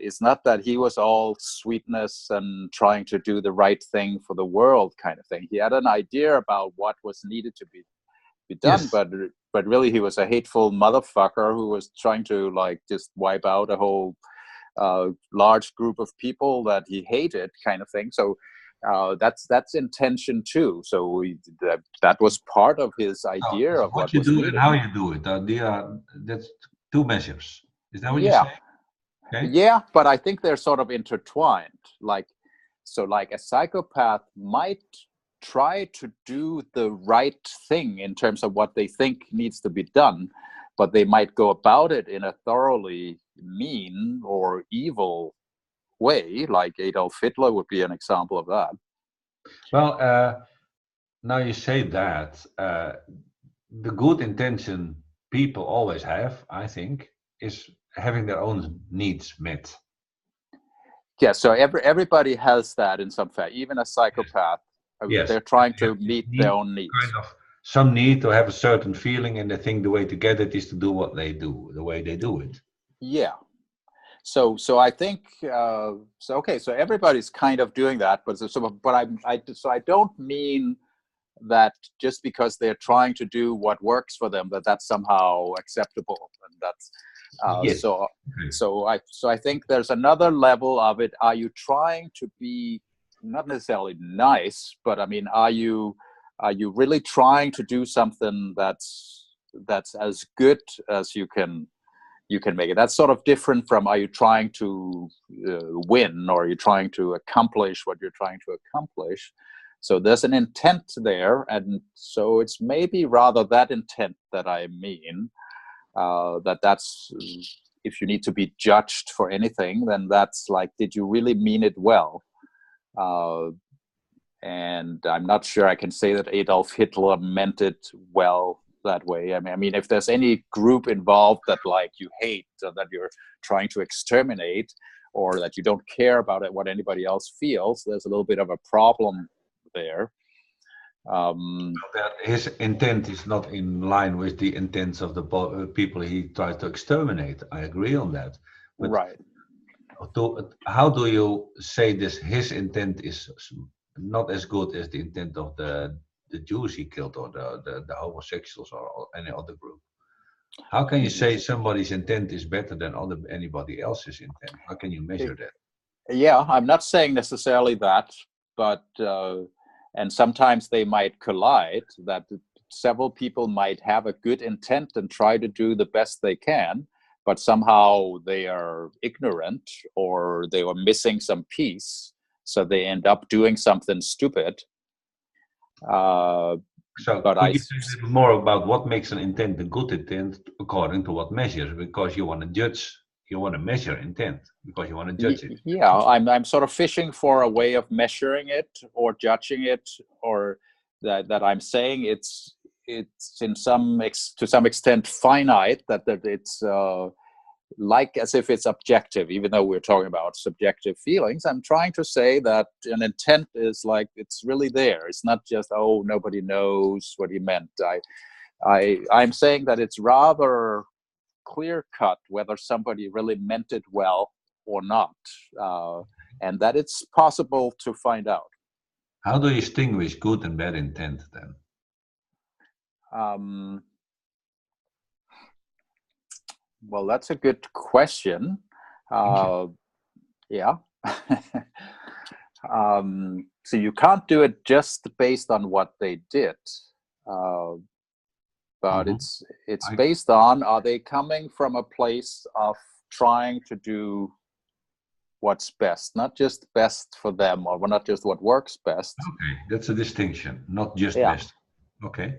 It's not that he was all sweetness and trying to do the right thing for the world kind of thing. He had an idea about what was needed to be done, Yes. but really he was a hateful motherfucker who was trying to like just wipe out a whole large group of people that he hated kind of thing. So that's intention too. So that was part of his idea of what you was do needed. and how you do it. That's two measures. Is that what you say? Okay. Yeah, but I think they're sort of intertwined. Like a psychopath might try to do the right thing in terms of what they think needs to be done, but they might go about it in a thoroughly mean or evil way, like Adolf Hitler would be an example of that. Well, now you say that, the good intention people always have, I think, is having their own needs met. Yeah, so everybody has that in some fact, even a psychopath. Yes. They're trying to meet their own needs. Kind of some need to have a certain feeling, and they think the way to get it is to do what they do, the way they do it. Yeah. So I think so everybody's kind of doing that, but I don't mean that just because they're trying to do what works for them that's somehow acceptable, and that's Yes. so I think there's another level of it. Are you trying to be not necessarily nice, but I mean, are you really trying to do something that's as good as you can make it? That's sort of different from, are you trying to win, or are you trying to accomplish what you're trying to accomplish? So there's an intent there, and so it's maybe rather that intent that I mean, that's if you need to be judged for anything, then that's like, did you really mean it well? And I'm not sure I can say that Adolf Hitler meant it well that way. I mean, if there's any group involved that like you hate, or that you're trying to exterminate, or that you don't care about it, what anybody else feels, there's a little bit of a problem there. That his intent is not in line with the intents of the people he tries to exterminate. I agree on that. But right. How do you say this? His intent is not as good as the intent of the Jews he killed, or the homosexuals, or any other group. How can you say somebody's intent is better than anybody else's intent? How can you measure that? Yeah, I'm not saying necessarily that, but and sometimes they might collide, that several people might have a good intent and try to do the best they can, but somehow they are ignorant, or they were missing some piece, so they end up doing something stupid. So could you say a little more about what makes an intent a good intent, according to what measures? Because you want to judge, you want to measure intent, because you want to judge it. Yeah, I'm sort of fishing for a way of measuring it or judging it, or that I'm saying it's in to some extent finite, that it's like as if it's objective, even though we're talking about subjective feelings. I'm trying to say that an intent is like, it's really there. It's not just, oh, nobody knows what he meant. I'm saying that it's rather clear cut whether somebody really meant it well or not, and that it's possible to find out. How do you distinguish good and bad intent then? Well, that's a good question. Yeah. So you can't do it just based on what they did, but it's based on, are they coming from a place of trying to do what's best, not just best for them, or not just what works best. Okay, that's a distinction, not just best. Okay.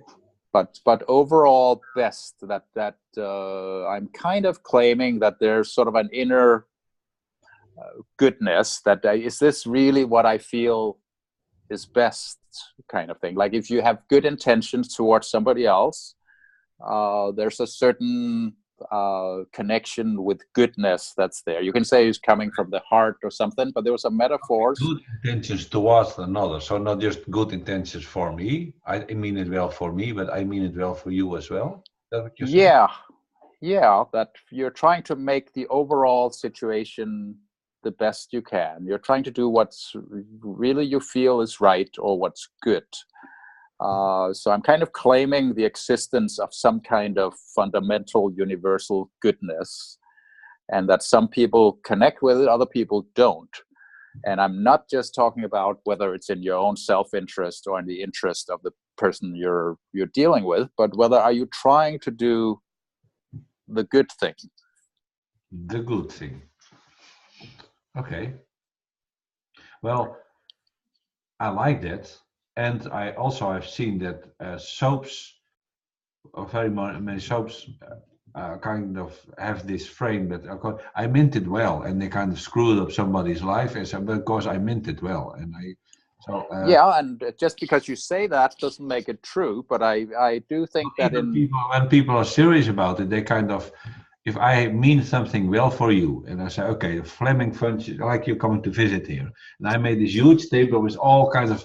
but overall best. That I'm kind of claiming that there's sort of an inner goodness. That is this really what I feel is best, kind of thing. Like if you have good intentions towards somebody else, there's a certain connection with goodness that's there. You can say it's coming from the heart or something, but there was a metaphor. Good intentions towards another, so not just good intentions for me. I mean it well for me, but I mean it well for you as well. Is that what you're saying? Yeah, that you're trying to make the overall situation the best you can. You're trying to do what's really you feel is right or what's good. So I'm kind of claiming the existence of some kind of fundamental universal goodness, and that some people connect with it, other people don't. And I'm not just talking about whether it's in your own self-interest or in the interest of the person you're dealing with, but whether are you trying to do the good thing. The good thing. Okay. Well, I like that. And I also have seen that soaps, or very many soaps, kind of have this frame that I meant it well, and they kind of screwed up somebody's life, and so because I meant it well, and yeah, and just because you say that doesn't make it true. But I do think that when people are serious about it, they kind of, if I mean something well for you, and I say, okay, Fleming Funch, like you're coming to visit here, and I made this huge table with all kinds of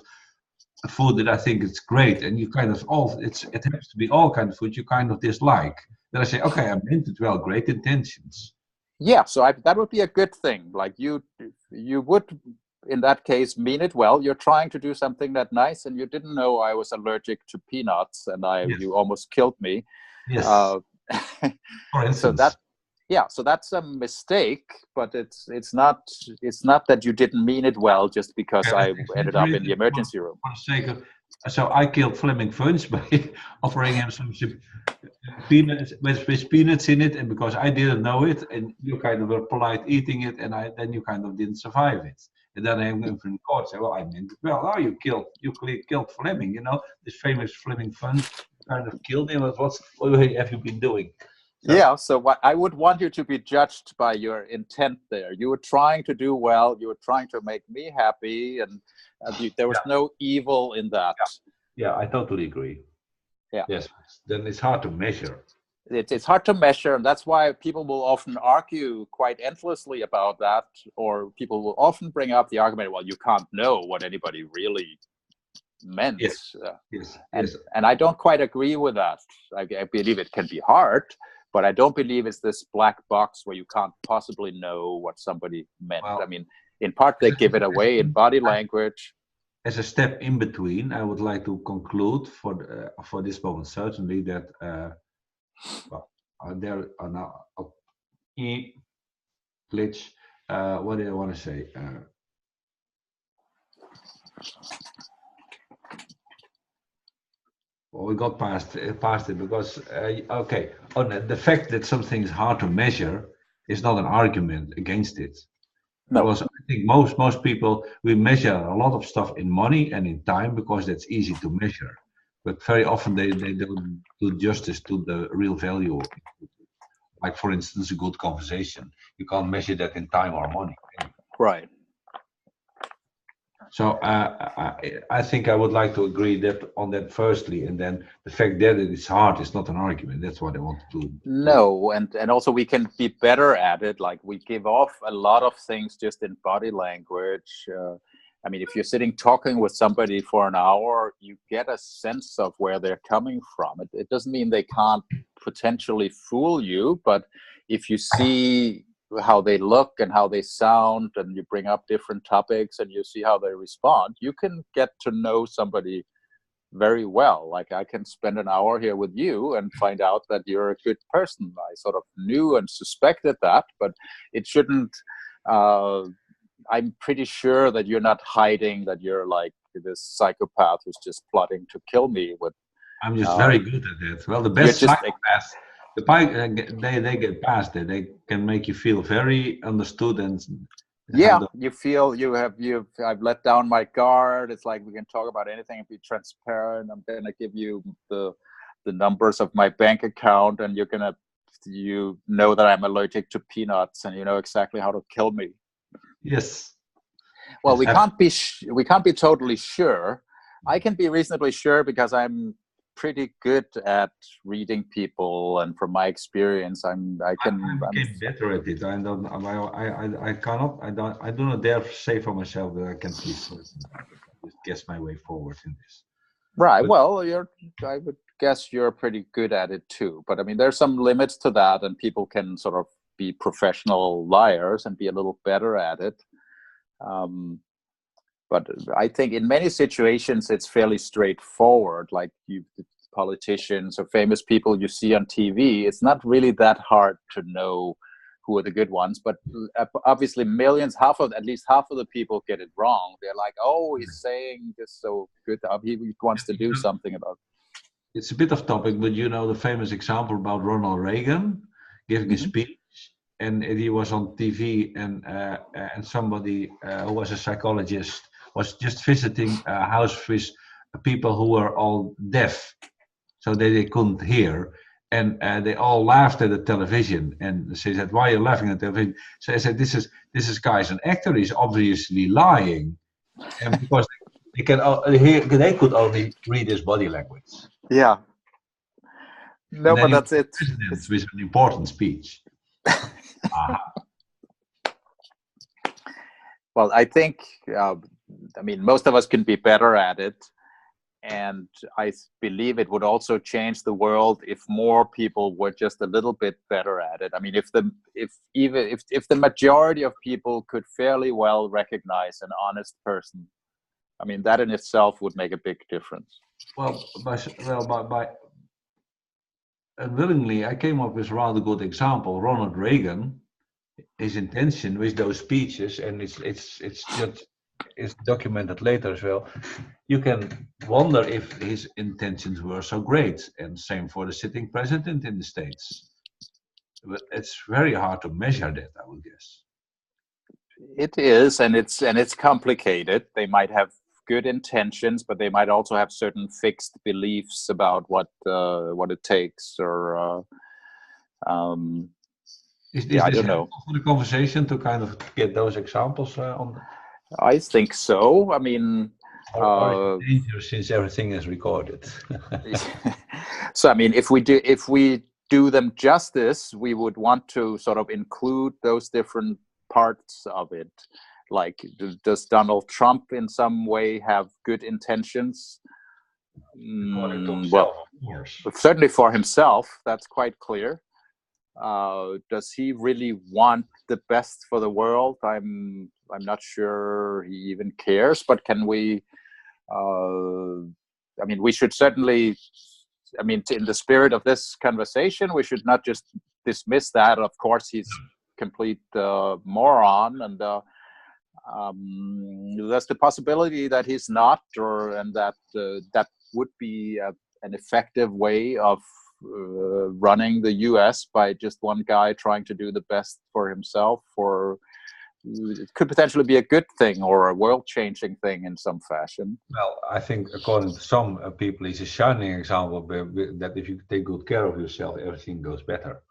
food that I think it's great, and you kind of it happens to be all kinds of food you kind of dislike. Then I say, okay, I meant it well, great intentions. Yeah, so that would be a good thing. Like you would, in that case, mean it well. You're trying to do something that nice, and you didn't know I was allergic to peanuts, and Yes. you almost killed me. Yes. For instance. So that's a mistake, but it's not that you didn't mean it well just because I ended up in the emergency room. For the sake of, so I killed Fleming Funch by offering him some peanuts with peanuts in it, and because I didn't know it, and you kind of were polite eating it, and then you kind of didn't survive it. And then I went from court, say, well, I meant it well. Oh, you killed Fleming, this famous Fleming Funch, kind of killed him. What have you been doing? Yeah, so what I would want you to be judged by your intent there. You were trying to do well. You were trying to make me happy, and there was no evil in that. Yeah, I totally agree. Yeah. Yes, then it's hard to measure. It's hard to measure, and that's why people will often argue quite endlessly about that, or people will often bring up the argument, well, you can't know what anybody really meant. Yes. And I don't quite agree with that. I believe it can be hard, but I don't believe it's this black box where you can't possibly know what somebody meant. Well, I mean, in part, they give it away in body language. As a step in between, I would like to conclude for this moment certainly that there are now glitch. What did I want to say? Well, we got past it because okay. The fact that something is hard to measure is not an argument against it. No. Because I think most people, we measure a lot of stuff in money and in time because that's easy to measure. But very often they don't do justice to the real value. Like for instance, a good conversation. You can't measure that in time or money. Right. So I think I would like to agree on that firstly, and then the fact that it is hard is not an argument. That's what I want to do. No, and also we can be better at it. Like we give off a lot of things just in body language. I mean, if you're sitting talking with somebody for an hour, you get a sense of where they're coming from. It doesn't mean they can't potentially fool you, but if you see how they look and how they sound, and you bring up different topics and you see how they respond, you can get to know somebody very well. Like I can spend an hour here with you and find out that you're a good person. I sort of knew and suspected that, but it shouldn't, I'm pretty sure that you're not hiding that you're like this psychopath who's just plotting to kill me. I'm just very good at that. Well, the best psychopaths, they get past it. They can make you feel very understood and you feel I've let down my guard. It's like we can talk about anything and be transparent. I'm gonna give you the the numbers of my bank account, and you know that I'm allergic to peanuts, and you know exactly how to kill me. Yes. Well, Yes, we can't be totally sure. I can be reasonably sure because I'm pretty good at reading people, and from my experience, I became better at it. I cannot, I do not dare say for myself that I can please person. I just guess my way forward in this. Right. But Well, I would guess you're pretty good at it too. But I mean, there's some limits to that, and people can sort of be professional liars and be a little better at it. But I think in many situations it's fairly straightforward. Like politicians or famous people you see on TV, it's not really that hard to know who are the good ones. But obviously, at least half of the people get it wrong. They're like, "Oh, he's saying this so good. He wants to do something about it." it's a bit off topic, but you know the famous example about Ronald Reagan giving a speech, and he was on TV, and somebody who was a psychologist was just visiting a house with people who were all deaf, so they couldn't hear, and they all laughed at the television. And she said, "Why are you laughing at the television?" So I said, "This guy's an actor. He's obviously lying," and because they could only read his body language. Yeah. And No, then but he was that's it. president with an important speech. Well, I think, I mean, most of us can be better at it. And I believe it would also change the world if more people were just a little bit better at it. I mean, if the majority of people could fairly well recognize an honest person, I mean, that in itself would make a big difference. Well, by unwillingly, I came up with a rather good example. Ronald Reagan, his intention with those speeches, and it's documented later as well. You can wonder if his intentions were so great, and same for the sitting president in the States. But it's very hard to measure that, I would guess. It is, and it's complicated. They might have good intentions, but they might also have certain fixed beliefs about what it takes, or Is I this don't know. helpful for the conversation to kind of get those examples on? I think so. I mean, Or is it dangerous since everything is recorded? so I mean, if we do them justice, we would want to sort of include those different parts of it. Like, does Donald Trump in some way have good intentions? According to himself, Well, of course. certainly for himself, that's quite clear. Does he really want the best for the world? I'm not sure he even cares. But can we? I mean, we should certainly. I mean, in the spirit of this conversation, we should not just dismiss that. Of course, he's complete moron, and there's the possibility that he's not, and that that would be an effective way of running the U.S. by just one guy trying to do the best for himself. Or it could potentially be a good thing or a world-changing thing in some fashion. Well, I think according to some people, he's a shining example that if you take good care of yourself, everything goes better.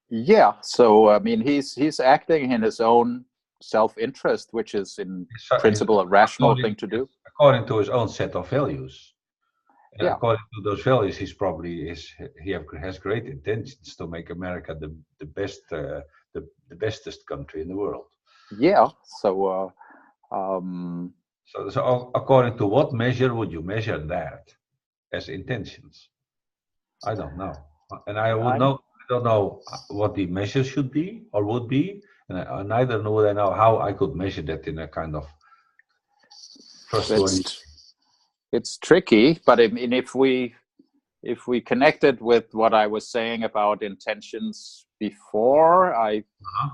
Yeah. So I mean, he's acting in his own self-interest, which is in principle a rational thing to do. According to his own set of values. And yeah. According to those values, he has great intentions to make America the best, the bestest country in the world. Yeah. So according to what measure would you measure that as intentions? I don't know, and I don't know what the measure should be or would be, and I neither would I know how I could measure that in a kind of trustworthy. It's tricky, but I mean, if we connected with what I was saying about intentions before,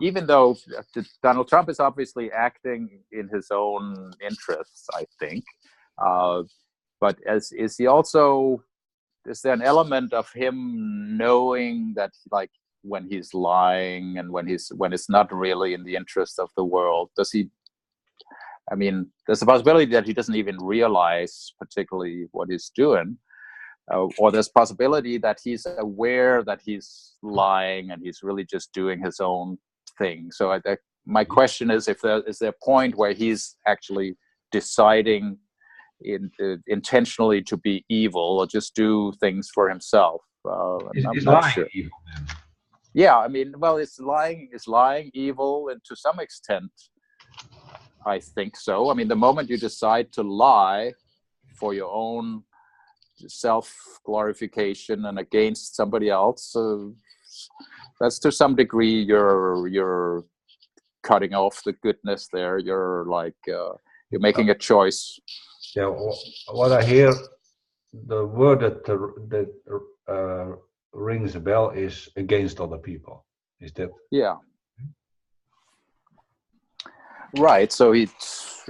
even though Donald Trump is obviously acting in his own interests, I think, but is there an element of him knowing that, like, when he's lying and when it's not really in the interest of the world? Does he? I mean, there's a possibility that he doesn't even realize particularly what he's doing. or there's possibility that he's aware that he's lying and he's really just doing his own thing. So my question is, if there is there a point where he's actually deciding intentionally to be evil or just do things for himself? I'm not lying sure. evil then? Yeah, I mean, well, is lying evil, and to some extent, I think so. I mean, the moment you decide to lie for your own self-glorification and against somebody else, that's to some degree you're cutting off the goodness there. You're like you're making a choice. Yeah, what I hear, the word that rings a bell is against other people. Is that? Yeah. Right. So it's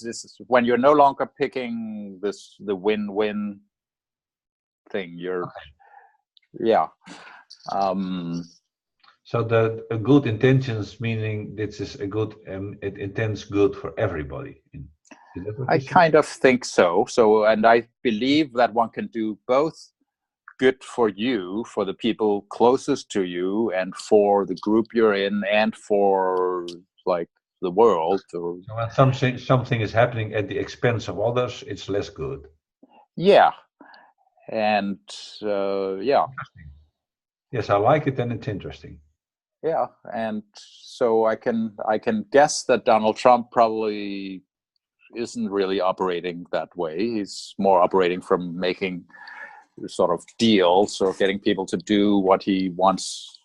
this when you're no longer picking the win-win thing. You're yeah. So the good intentions, meaning this is a good, it intends good for everybody. Is that what I kind of think so. So, and I believe that one can do both good for you, for the people closest to you, and for the group you're in, and for like the world. So when something is happening at the expense of others, it's less good. Yeah, and yeah. Yes, I like it, and it's interesting. Yeah, and so I can guess that Donald Trump probably isn't really operating that way. He's more operating from making sort of deals or getting people to do what he wants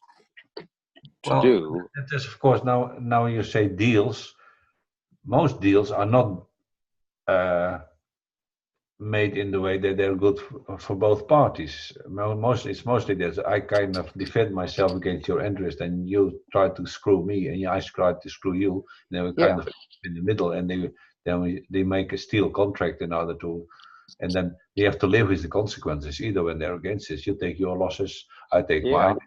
to do. It is, of course, now you say deals. Most deals are not made in the way that they're good for both parties. It's mostly that I kind of defend myself against your interest, and you try to screw me, and I try to screw you. And then we kind of in the middle, and they make a steel contract in order to, and then they have to live with the consequences. Either when they're against this, you take your losses, I take mine.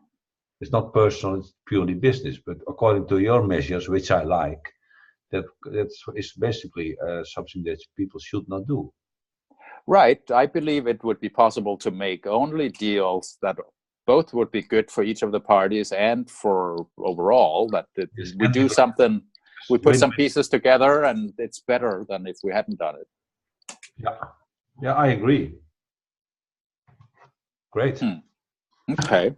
It's not personal; it's purely business. But according to your measures, which I like, that's basically something that people should not do. Right. I believe it would be possible to make only deals that both would be good for each of the parties and for overall, that we do something, we put some pieces together, and it's better than if we hadn't done it. Yeah, I agree. Great. Okay.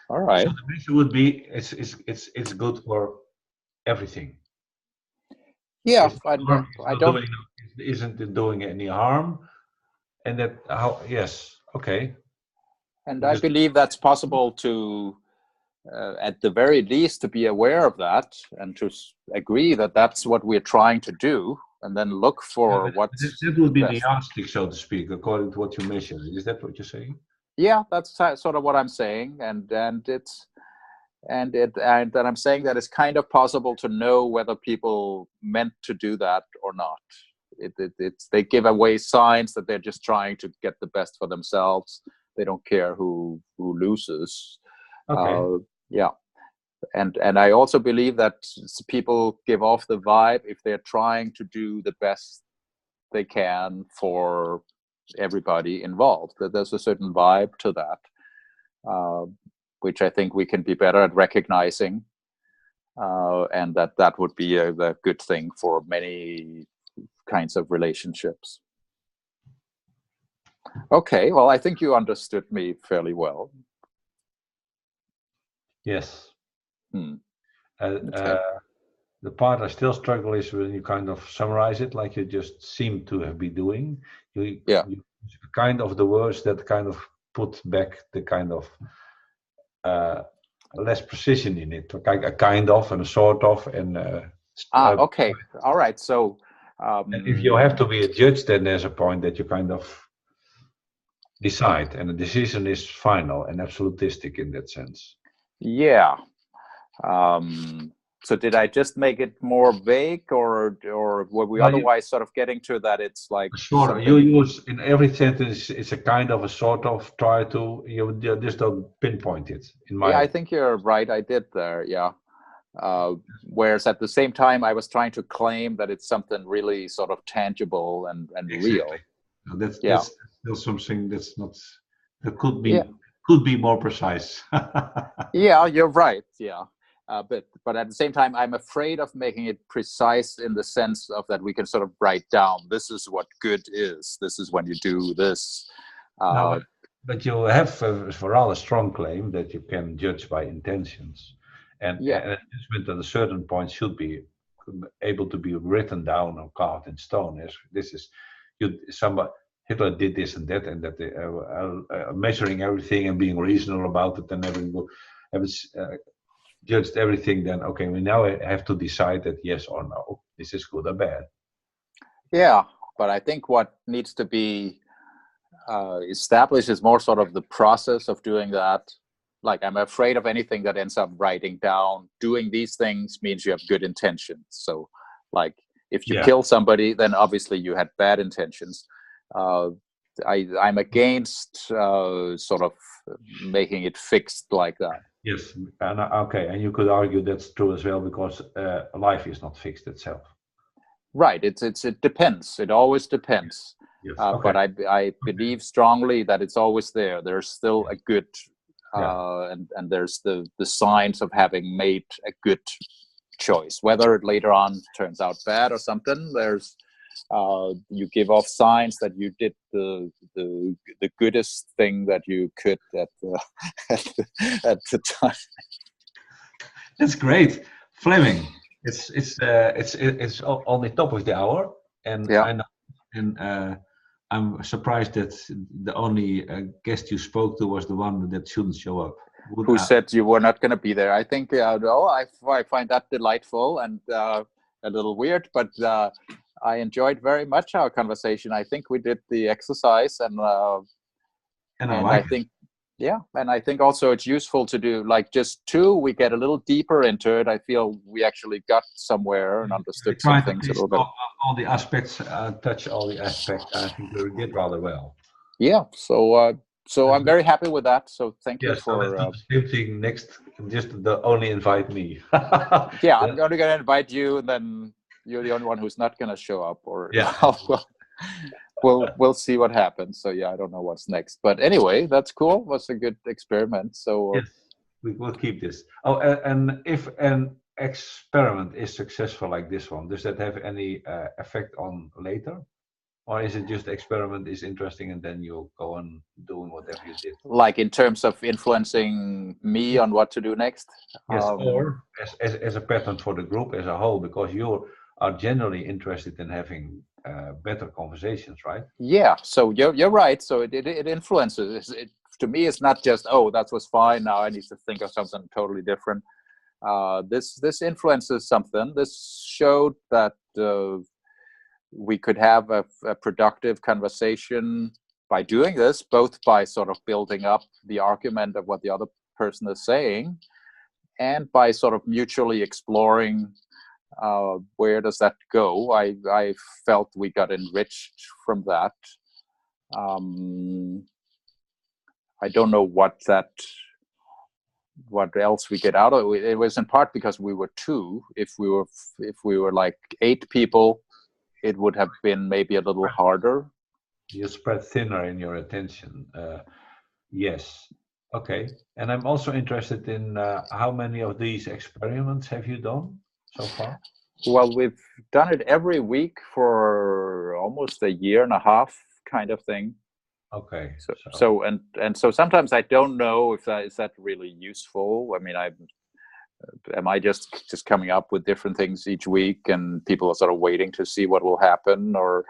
All right. So the message would be it's good for everything. Yeah, isn't it doing any harm? And that yes, okay. And I believe that's possible to, at the very least, to be aware of that and to agree that that's what we're trying to do, and then look for what's that would be the yardstick, so to speak, according to what you measure. Is that what you're saying? Yeah, that's sort of what I'm saying, and I'm saying that it's kind of possible to know whether people meant to do that or not. They give away signs that they're just trying to get the best for themselves. They don't care who loses. Okay. Yeah, and I also believe that people give off the vibe if they're trying to do the best they can for everybody involved. That there's a certain vibe to that, which I think we can be better at recognizing, and that would be a good thing for many kinds of relationships. Okay, well, I think you understood me fairly well. Yes. Okay. The part I still struggle is when you kind of summarize it, like you just seem to have been doing. You kind of the words that kind of put back the kind of less precision in it, like a kind of and a sort of and. Okay. All right. So. And if you have to be a judge, then there's a point that you kind of decide, and the decision is final and absolutistic in that sense. Yeah. So did I just make it more vague, or were we otherwise sort of getting to that? It's like sort of. You use in every sentence. It's a kind of a sort of. Try to you just don't pinpoint it. In my I think you're right. I did there. Yeah. Whereas at the same time, I was trying to claim that it's something really sort of tangible and real. No, that's Yeah, still something that's not that yeah, could be more precise. yeah. You're right. Yeah. But at the same time, I'm afraid of making it precise in the sense of that we can sort of write down, this is what good is. This is when you do this. No, Uh, but you have a rather strong claim that you can judge by intentions, yeah, and a judgment at a certain point should be able to be written down or carved in stone. As this is, you somebody Hitler did this and that, and that they, measuring everything and being reasonable about it, and having judged everything. Then okay, we now have to decide that yes or no, this is good or bad. yeah. But I think what needs to be established is more sort of the process of doing that. Like, I'm afraid of anything that ends up writing down, doing these things means you have good intentions. So, like, if you Yeah. kill somebody, then obviously you had bad intentions. Uh, I'm against sort of making it fixed like that. Yes, and okay, and you could argue that's true as well because life is not fixed itself. Right. It depends. It always depends. Yes. But Okay. I believe strongly that it's always there. There's still a good, Yeah. and there's the signs of having made a good choice. Whether it later on turns out bad or something, there's you give off signs that you did the goodest thing that you could at the at the time. That's great, Fleming. It's on the top of the hour, and Yeah. I know, and I'm surprised that the only guest you spoke to was the one that shouldn't show up. Who said you were not going to be there? I think no, I find that delightful and a little weird, but I enjoyed very much our conversation. I think we did the exercise, and I I like it. think, yeah, and I think also it's useful to do like just two. We get a little deeper into it. I feel we actually got somewhere and I understood some tried to things a little bit. all the aspects, touch all the aspects. I think we did rather well. Yeah, so I'm very happy with that. So thank you Yes, so let's for. do the same thing next. Just only invite me. Yeah, I'm only going to invite you, and then you're the only one who's not going to show up. Or Yeah. we'll see what happens. So yeah, I don't know what's next, but anyway, that's cool. It was a good experiment. So Yes, we will keep this. Oh, and if an experiment is successful like this one, does that have any effect on later? Or is it just the experiment is interesting and then you'll go on doing whatever you did? like in terms of influencing me on what to do next. Yes, or as a pattern for the group as a whole, because you are generally interested in having better conversations, right? Yeah, so you're right. So it influences. It, to me, it's not just, oh, that was fine. Now I need to think of something totally different. This influences something. This showed that we could have a productive conversation by doing this, both by sort of building up the argument of what the other person is saying, and by sort of mutually exploring where does that go. I felt we got enriched from that. I don't know what else we get out of it. It was in part because we were two. If we were like 8 people, it would have been maybe a little harder. You spread thinner in your attention. Yes. Okay. And I'm also interested in how many of these experiments have you done so far? Well, we've done it every week for almost a year and a half, kind of thing. Okay. So sometimes I don't know if that is really useful. I mean, am I just coming up with different things each week, and people are sort of waiting to see what will happen, or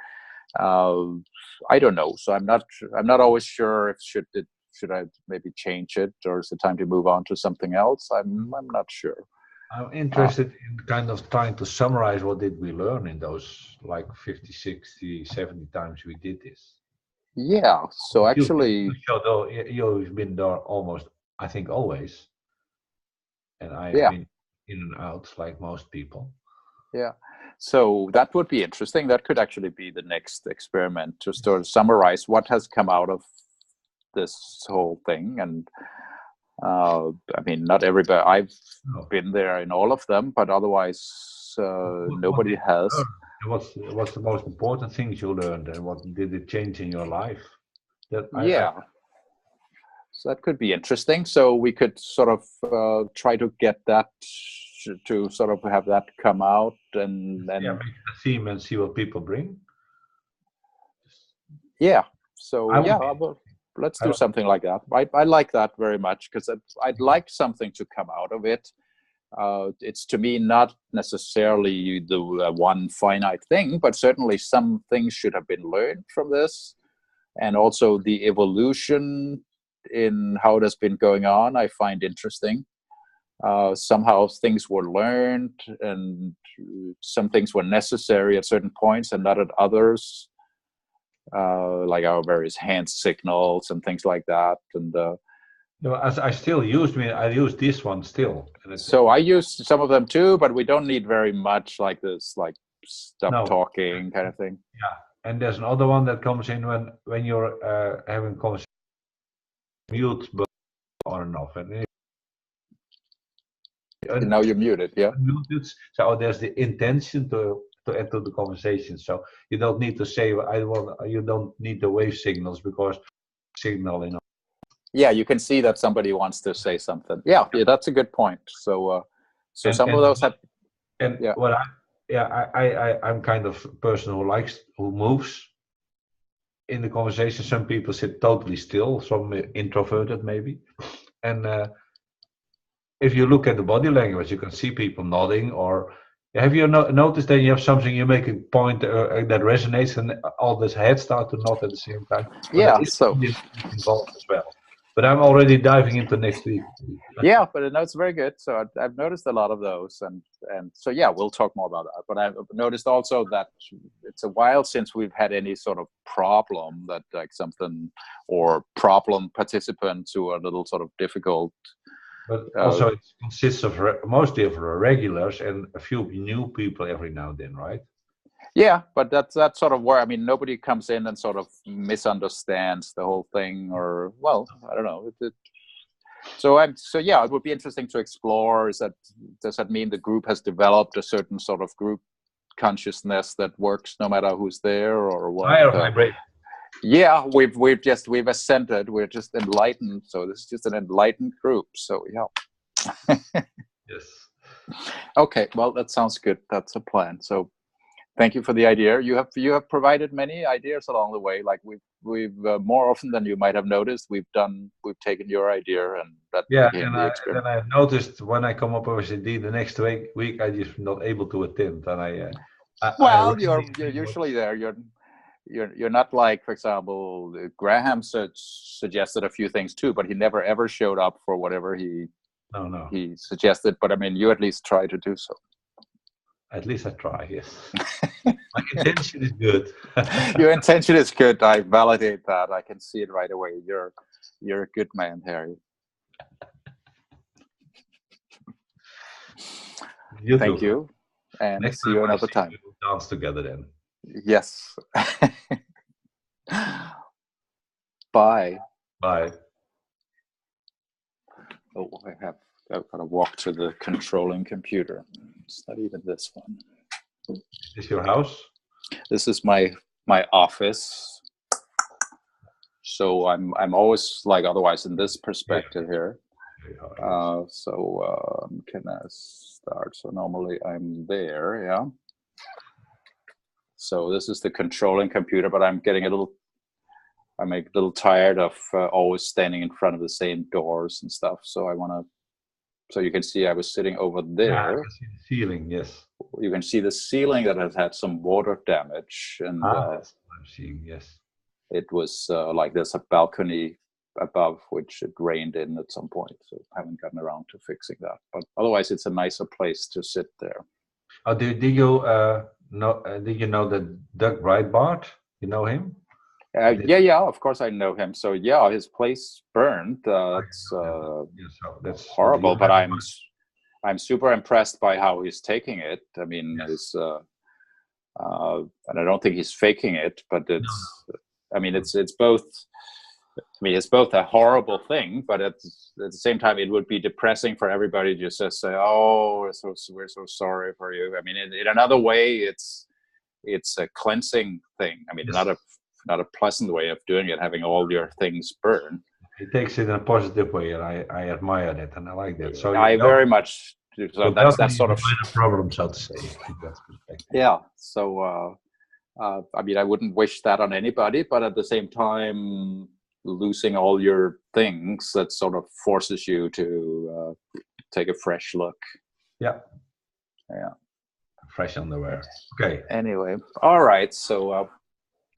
I don't know. So I'm not always sure if should I maybe change it, or is it time to move on to something else? I'm not sure. I'm interested in kind of trying to summarize what did we learn in those like 50, 60, 70 times we did this. Yeah. So actually, you've been there almost, I think, always, and I've yeah. been in and out like most people. Yeah. So that would be interesting. That could actually be the next experiment, to sort of summarize what has come out of this whole thing. And I mean, not everybody, I've been there in all of them, but otherwise nobody has. What's the most important things you learned, and what did it change in your life? That Yeah, so that could be interesting. So we could sort of try to get that to sort of have that come out, and yeah, make it a theme and see what people bring. yeah. So yeah, let's do I, something like that. I like that very much, because I'd like something to come out of it. It's to me not necessarily the one finite thing, but certainly some things should have been learned from this, and also the evolution in how it has been going on I find interesting. Somehow things were learned, and some things were necessary at certain points and not at others, like our various hand signals and things like that. And no, as I still use, I use this one still. And so I use some of them too, but we don't need very much like this, like stop no, talking kind of thing. yeah, and there's another one that comes in when you're having conversation, mute button on and off, and Now you're muted, yeah. unmuted. So there's the intention to enter the conversation. So you don't need to say you don't need the wave signals, because signal, Yeah, you can see that somebody wants to say something. Yeah, that's a good point. So so some of those have, and yeah. what I'm kind of person who moves in the conversation. Some people sit totally still, some introverted maybe, and if you look at the body language, you can see people nodding. Or have you noticed that you have something, you make a point that resonates, and all this heads start to nod at the same time? So Yeah, there is so involved as well. But I'm already diving into next week. yeah, but no, it's very good. So I've noticed a lot of those, and so yeah, we'll talk more about that. But I've noticed also that it's a while since we've had any sort of problem, that like something, or problem participants who are a little sort of difficult. But also it consists of mostly of regulars and a few new people every now and then, right? Yeah, but that's sort of where, I mean, nobody comes in and sort of misunderstands the whole thing, or, well, I don't know. So yeah, it would be interesting to explore. Does that mean the group has developed a certain sort of group consciousness that works no matter who's there, or what? Higher vibration. Yeah, we've ascended. We're just enlightened. So this is just an enlightened group. So yeah. Yes. Okay. Well, that sounds good. That's a plan. So thank you for the idea. You have provided many ideas along the way. Like we've more often than you might have noticed, we've taken your idea, and that became the experiment. Then I've noticed when I come up with indeed the next week I'm just not able to attend, and well, you're usually there. You're not like, for example, Graham suggested a few things too, but he never ever showed up for whatever he suggested. But I mean, you at least try to do so. At least I try, yes. My intention is good. Your intention is good. I validate that. I can see it right away. You're a good man, Harry. Thank you. And next see you another time. We'll dance together then. Yes. Bye. Bye. Oh, I've got to walk to the controlling computer. It's not even this one. Is this your house? This is my office. So I'm always like otherwise in this perspective here. Can I start? So normally I'm there, yeah. So this is the controlling computer, but I'm a little tired of always standing in front of the same doors and stuff. So so you can see I was sitting over there. Yeah, I can see the ceiling, yes. You can see the ceiling that has had some water damage. And that's what I'm seeing, yes. It was like there's a balcony above which it rained in at some point. So I haven't gotten around to fixing that. But otherwise, it's a nicer place to sit there. Oh, did you know that Doug Breitbart? You know him? Yeah, of course I know him. So yeah, his place burned. That's horrible. But I'm super impressed by how he's taking it. I mean, yes. And I don't think he's faking it. But I mean, it's both. I mean, it's both a horrible thing, but at the same time, it would be depressing for everybody just to say, "Oh, we're so sorry for you." I mean, in another way, it's it's a cleansing thing. I mean, Yes. not a pleasant way of doing it, having all your things burn. He takes it in a positive way, and I admire that, and I like that. So I very much do. So you're that's dealt with sort the of minor problem, so to say, in that perspective. yeah. So I mean, I wouldn't wish that on anybody, but at the same time, losing all your things, that sort of forces you to take a fresh look. Yeah. Yeah. Fresh underwear. Okay. Anyway, all right. So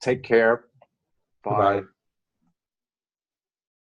take care. Bye. Goodbye.